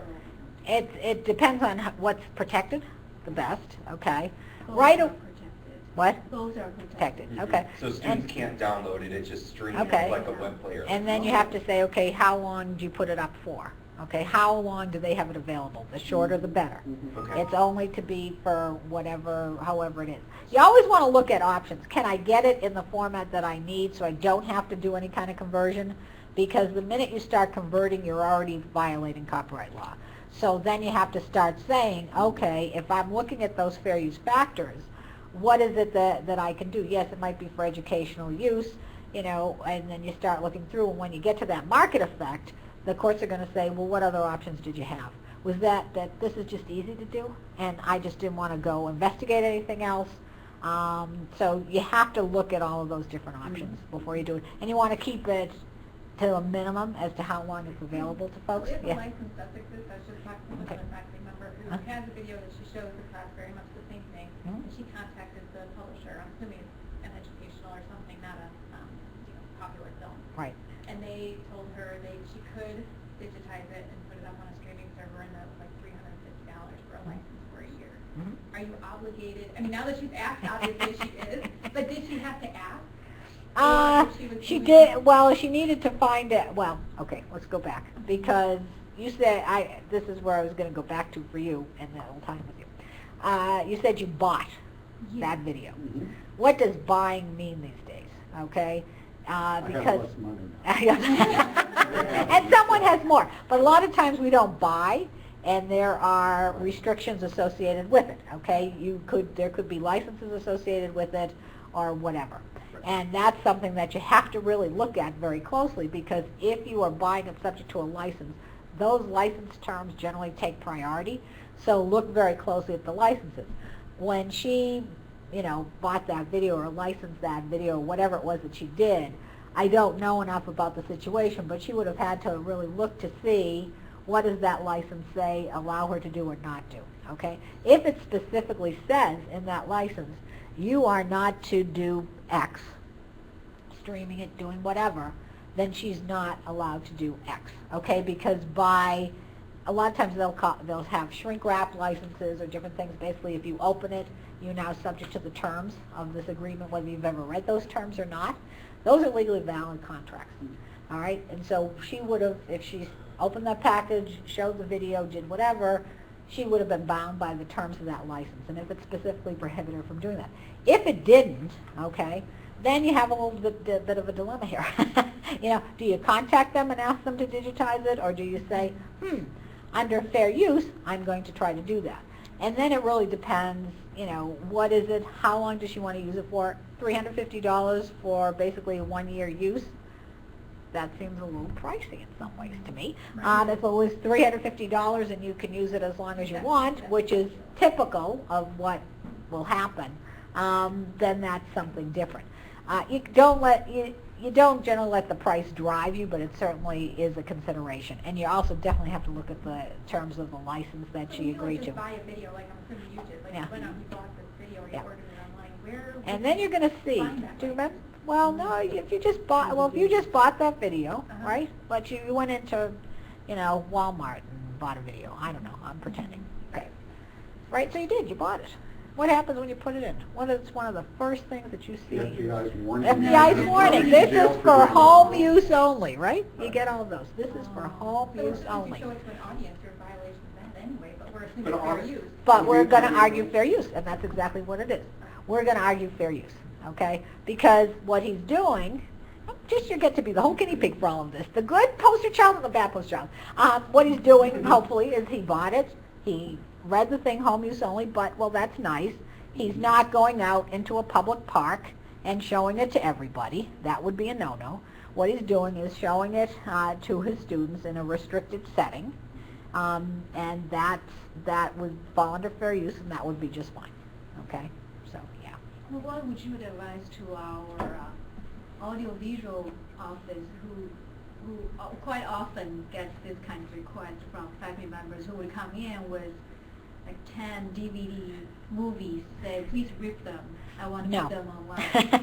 It depends on what's protected the best, okay? Those Right. are protected. What? Those are protected. Protected, okay. So students can't download it, it just streams Okay. like a web player. And then you have to say, okay, how long do you put it up for? Okay, how long do they have it available? The shorter the better. Okay. It's only to be for whatever, however it is. You always want to look at options. Can I get it in the format that I need so I don't have to do any kind of conversion? Because the minute you start converting, you're already violating copyright law. So then you have to start saying, okay, if I'm looking at those fair use factors, what is it that I can do? Yes, it might be for educational use, you know, and then you start looking through, and when you get to that market effect, the courts are going to say, well, what other options did you have? Was that this is just easy to do, and I just didn't want to go investigate anything else? So you have to look at all of those different options before you do it, and you want to keep it to a minimum as to how long it's available to folks. We have a Yeah. licensed ethics, I was just talking with Okay. another faculty member who has a video that she shows the class very much the same thing. Mhm. And she contacted the publisher, I'm assuming it's an educational or something, not a, you know, popular film. Right. And they told her she could digitize it and put it up on a streaming server, and that was like $350 for a license for a year. Mhm. Are you obligated, I mean, now that she's asked, obviously, She did, well, she needed to find it, well, okay, let's go back, because you said, this is where I was gonna go back to for you, and that whole time with you. You said you bought that video. Mhm. What does buying mean these days, okay? I Because have less money now. and someone has more. But a lot of times we don't buy, and there are restrictions associated with it, okay? There could be licenses associated with it, or whatever. And that's something that you have to really look at very closely, because if you are buying it subject to a license, those license terms generally take priority, so look very closely at the licenses. When she, bought that video or licensed that video, or whatever it was that she did, I don't know enough about the situation, but she would have had to really look to see what does that license say, allow her to do or not do, okay? If it specifically says in that license, you are not to do X, streaming it, doing whatever, then she's not allowed to do X, okay? Because a lot of times they'll have shrink wrap licenses or different things. Basically, if you open it, you're now subject to the terms of this agreement, whether you've ever read those terms or not. Those are legally valid contracts, all right? And so she would have, if she opened that package, showed the video, did whatever, she would have been bound by the terms of that license, and if it specifically prohibited her from doing that. If it didn't, okay, then you have a little bit of a dilemma here. Do you contact them and ask them to digitize it, or do you say, under fair use, I'm going to try to do that? And then it really depends, what is it, how long does she want to use it for? $350 for basically a 1-year use? That seems a little pricey in some ways to me. If it was $350 and you can use it as long as you want, which is typical of what will happen, then that's something different. You don't generally let the price drive you, but it certainly is a consideration. And you also definitely have to look at the terms of the license that she agreed to. Just buy a video, like I'm assuming you did, like you went out and you bought this video, or you ordered it online. Where? And then you're going to see. Do you remember? Well, no. If you just bought that video, right? But you went into, Walmart and bought a video. I don't know. I'm pretending. Okay. Right. So you did. You bought it. What happens when you put it in? What is one of the first things that you see? The FBI's warning. FBI's warning. This is for home use only, right? You get all of those. This is for home use only. So if you show it to an audience, you're in violation of that anyway, but we're assuming fair use. But we're going to argue fair use, and that's exactly what it is. We're going to argue fair use, okay? Because what he's doing, just you get to be the whole guinea pig for all of this, the good poster child and the bad poster child. What he's doing, hopefully, is he bought it, he read the thing home use only, but, well, that's nice. He's not going out into a public park and showing it to everybody. That would be a no-no. What he's doing is showing it to his students in a restricted setting, and that would fall under fair use, and that would be just fine, okay? So, yeah. Well, what would you advise to our audiovisual office who quite often gets this kind of request from faculty members who would come in with like 10 DVD movies, say, please rip them. I want to put them online.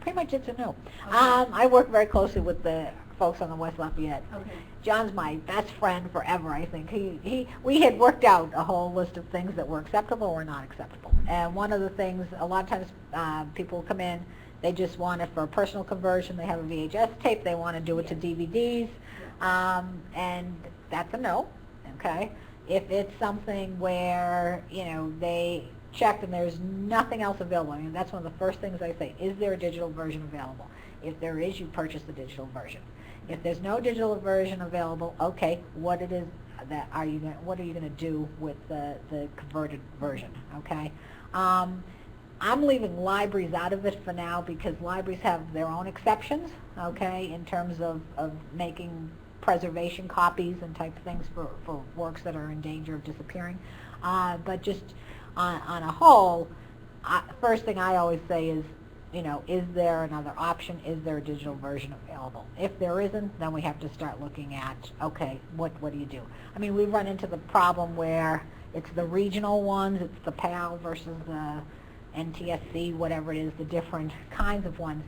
Pretty much it's a no. Okay. I work very closely with the folks on the West Lafayette. Okay. John's my best friend forever, I think. We had worked out a whole list of things that were acceptable or not acceptable. And one of the things, a lot of times people come in, they just want it for a personal conversion. They have a VHS tape. They want to do it to DVDs. And that's a no, okay? If it's something where, they checked and there's nothing else available, I mean, that's one of the first things I say, is there a digital version available? If there is, you purchase the digital version. If there's no digital version available, okay, what are you going to do with the converted version, okay? I'm leaving libraries out of it for now because libraries have their own exceptions, okay, in terms of making preservation copies and type of things for works that are in danger of disappearing. But just on a whole, first thing I always say is, is there another option? Is there a digital version available? If there isn't, then we have to start looking at, okay, what do you do? I mean, we've run into the problem where it's the regional ones, it's the PAL versus the NTSC, whatever it is, the different kinds of ones.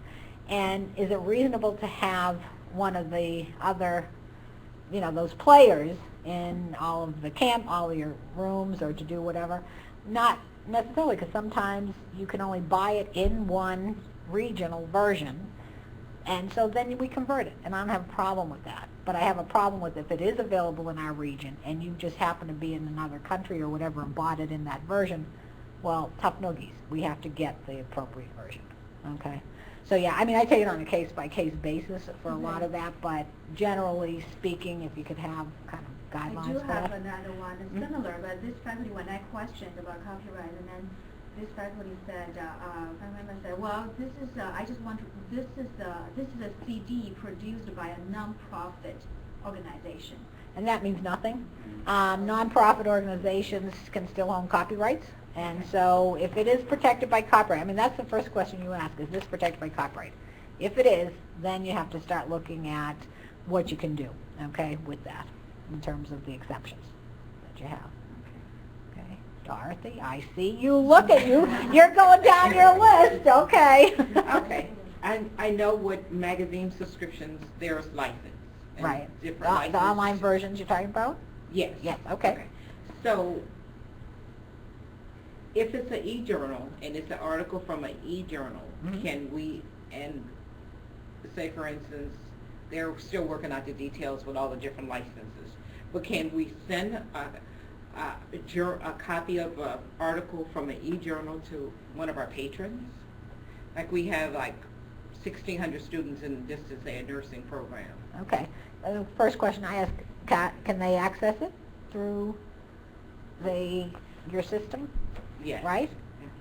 And is it reasonable to have one of the other, those players in all of your rooms, or to do whatever? Not necessarily, because sometimes you can only buy it in one regional version, And so then we convert it, and I don't have a problem with that. But I have a problem with if it is available in our region and you just happen to be in another country or whatever and bought it in that version, well, tough noogies. We have to get the appropriate version, okay? So yeah, I mean, I take it on a case-by-case basis for a lot of that, but generally speaking, if you could have kind of guidelines I do for have that. another one that's similar, but this faculty, when I questioned about copyright, and then this faculty said, faculty member said, well, this is, I just want to, this is a CD produced by a non-profit organization. And that means nothing. Nonprofit organizations can still own copyrights. And so if it is protected by copyright, I mean, that's the first question you ask, is this protected by copyright? If it is, then you have to start looking at what you can do, okay, with that, in terms of the exceptions that you have. Okay, Dorothy, I see you. Look at you. You're going down your list, okay. Okay, I know what magazine subscriptions, there's license. and Right. Different The licenses. online versions you're talking about? Yes. Yes, okay. So, if it's an e-journal, and it's an article from an e-journal, can we, and say for instance, they're still working out the details with all the different licenses, but can we send a copy of an article from an e-journal to one of our patrons? Like we have like 1,600 students in distance, say, a nursing program. Okay. First question I ask, can they access it through your system? Yes. Right?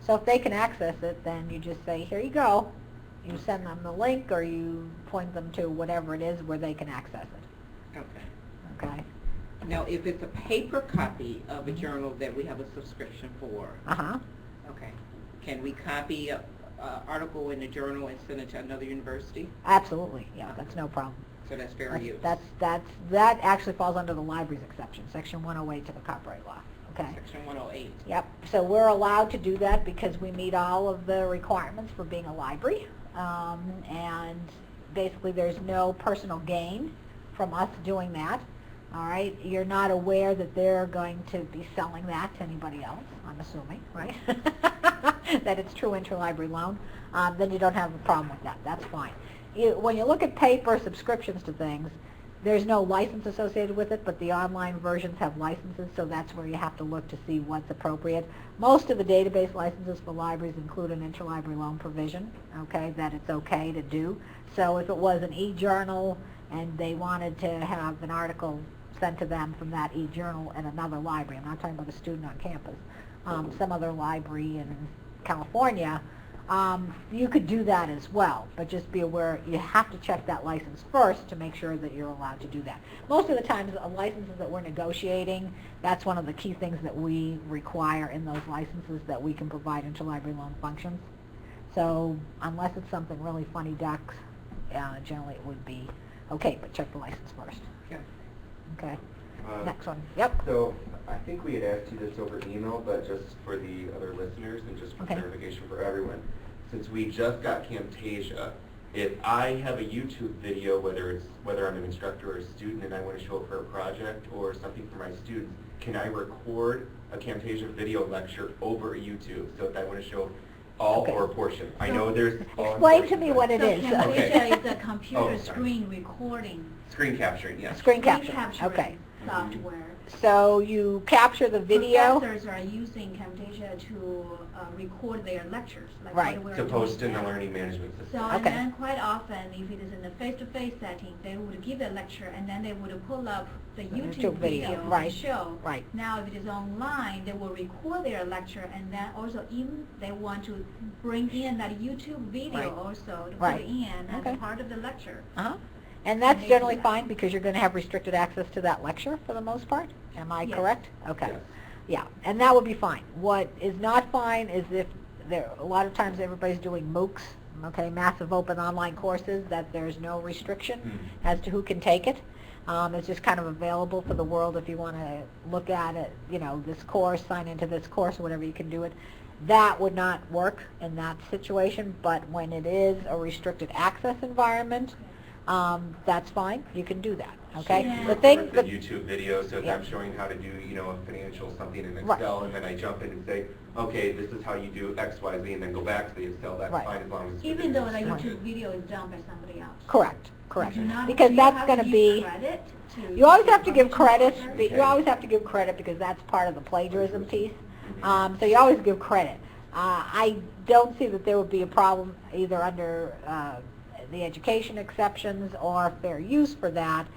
So if they can access it, then you just say, here you go. You send them the link, or you point them to whatever it is where they can access it. Okay. Okay? Now, if it's a paper copy of a journal that we have a subscription for, Uh-huh. okay, can we copy an article in the journal and send it to another university? Absolutely. Yeah, that's no problem. So that's fair use. That actually falls under the library's exception, Section 108 to the copyright law. Okay. Section 108. Yep. So we're allowed to do that because we meet all of the requirements for being a library. And basically there's no personal gain from us doing that. All right. You're not aware that they're going to be selling that to anybody else, I'm assuming, right? That it's true interlibrary loan. Then you don't have a problem with that. That's fine. When you look at paper subscriptions to things, there's no license associated with it, but the online versions have licenses, so that's where you have to look to see what's appropriate. Most of the database licenses for libraries include an interlibrary loan provision, okay, that it's okay to do. So if it was an e-journal and they wanted to have an article sent to them from that e-journal in another library, I'm not talking about a student on campus, some other library in California, you could do that as well, but just be aware you have to check that license first to make sure that you're allowed to do that. Most of the times, the licenses that we're negotiating, that's one of the key things that we require in those licenses, that we can provide interlibrary loan functions. So unless it's something really funny ducks, generally it would be okay, but check the license first. Yeah. Okay. Next one. Yep. So I think we had asked you this over email, but just for the other listeners and just for Okay. clarification for everyone, since we just got Camtasia, if I have a YouTube video, whether I'm an instructor or a student and I want to show it for a project or something for my students, can I record a Camtasia video lecture over YouTube? So if I want to show all Okay. or a portion, I know there's all Explain to me portions, what but- it is. So Okay. Camtasia is a computer Oh, sorry. screen recording. Screen capturing, yes. Screen capture. capturing Okay. software. So you capture the video. Professors are using Camtasia to record their lectures, like Right. what we're To post doing in the now. learning management system. So, Okay. and then quite often, if it is in a face-to-face setting, they would give a lecture and then they would pull up the YouTube video, video right, and show. right. Now, if it is online, they will record their lecture and then also even they want to bring in that YouTube video Right. also to Right. put in as Okay. a part of the lecture. Uh-huh. And that's they do generally that. fine because you're going to have restricted access to that lecture for the most part. Am I Yes. correct? Okay. Yes. Yeah, and that would be fine. What is not fine is if a lot of times everybody's doing MOOCs, okay, massive open online courses, that there's no restriction as to who can take it. It's just kind of available for the world if you want to look at it, this course, sign into this course, whatever, you can do it. That would not work in that situation, but when it is a restricted access environment, that's fine. You can do that, okay? Yeah. The thing, The YouTube video, so if Yeah. I'm showing how to do, a financial something in Right. Excel, and then I jump in and say, okay, this is how you do X, Y, Z, and then go back to the Excel, that's Right. fine as long as it's Even though the within the YouTube standard. video is done by somebody else. Correct, correct. Do you not- Because do you that's have going to give be, credit to you always have to the give original credit, author? but you Okay. always have to give credit because that's part of the plagiarism piece. So you always give credit. I don't see that there would be a problem either under the education exceptions or fair use for that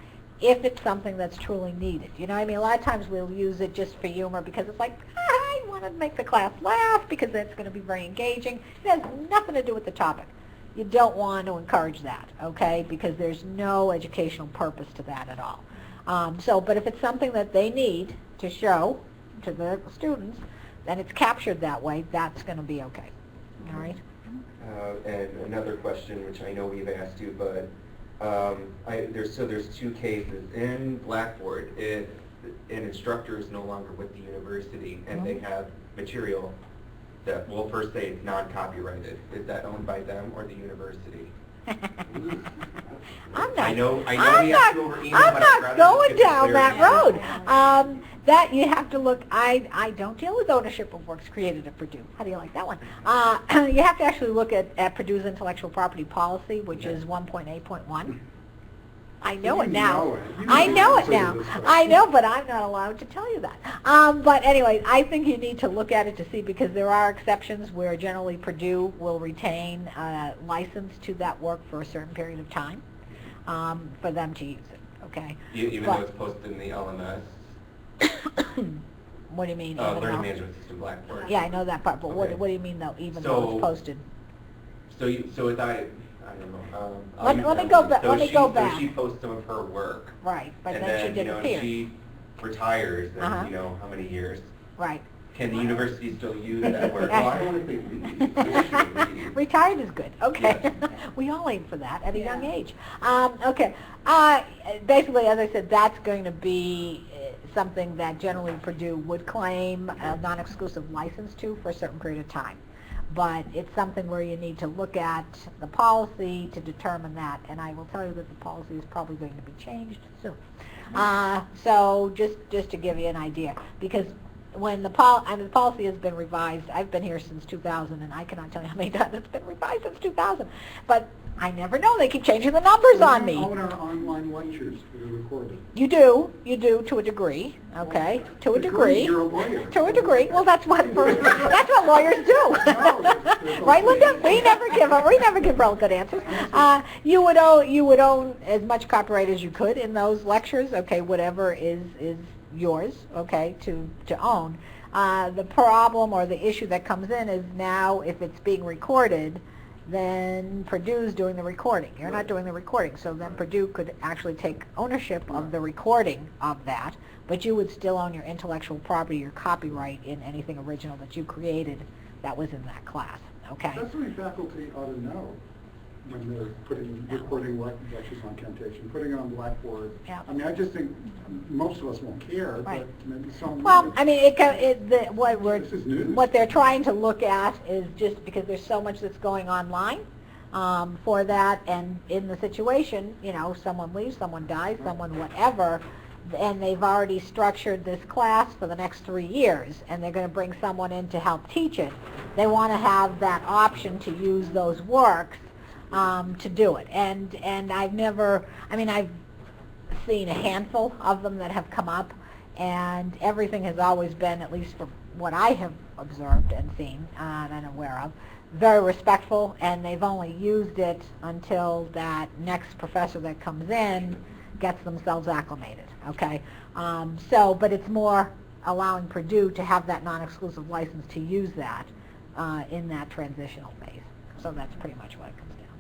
if it's something that's truly needed. You know what I mean? A lot of times we'll use it just for humor because it's like, I want to make the class laugh because that's going to be very engaging. It has nothing to do with the topic. You don't want to encourage that, okay, because there's no educational purpose to that at all. But if it's something that they need to show to the students, then it's captured that way, that's going to be okay, all right? And another question, which I know we've asked you, but there's two cases. In Blackboard, if an instructor is no longer with the university and they have material that, well, first say it's non-copyrighted, is that owned by them or the university? I'm not, I know we I'm have not, to go over email, I'm but I'd not rather going just get the down that clarity. road. That you have to look, I don't deal with ownership of works created at Purdue. How do you like that one? You have to actually look at Purdue's intellectual property policy, which is 1.8.1. I know it now. I know it now. I know, but I'm not allowed to tell you that. But anyway, I think you need to look at it to see, because there are exceptions where generally Purdue will retain license to that work for a certain period of time for them to use it, okay? Even though it's posted in the LMS? What do you mean? Learning Management System Blackboard. Yeah, I know that part, but Okay. what do you mean though, even though it's posted? So if I don't know. Let me go back. Let me go back. So she posts some of her work. Right, but and then she and disappears. she retires in, Uh-huh. how many years? Right. Can the university still use that work? Well, I don't want to say leave. I should leave. Retired is good. Okay. Yes. We all aim for that at a young Yeah. age. Okay. Basically, as I said, that's going to be something that generally Purdue would claim a non-exclusive license to for a certain period of time. But it's something where you need to look at the policy to determine that. And I will tell you that the policy is probably going to be changed soon. So just to give you an idea, because when the policy has been revised, I've been here since 2000, and I cannot tell you how many times it's been revised since 2000. But I never know. They keep changing the numbers on me. All our online lectures that are recorded. You do to a degree, okay, to a degree. You're a lawyer. To a degree. Well, that's what lawyers do, right, Linda? We never give real good answers. You would own as much copyright as you could in those lectures, okay, whatever is yours, okay, to own. The problem or the issue that comes in is now if it's being recorded, then Purdue's doing the recording. You're not doing the recording, so then Purdue could actually take ownership of the recording of that, but you would still own your intellectual property, your copyright in anything original that you created that was in that class, okay? That's something faculty ought to know when they're recording lectures on temptation, putting it on Blackboard. Yeah. I mean, I just think most of us won't care, Right. but maybe some. Well, I mean, This is news. what they're trying to look at is just because there's so much that's going online for that, and in the situation, someone leaves, someone dies, someone whatever, and they've already structured this class for the next 3 years, and they're going to bring someone in to help teach it. They want to have that option to use those works to do it. And I've seen a handful of them that have come up, and everything has always been, at least from what I have observed and seen and aware of, very respectful, and they've only used it until that next professor that comes in gets themselves acclimated, okay? But it's more allowing Purdue to have that non-exclusive license to use that in that transitional phase. So that's pretty much what it comes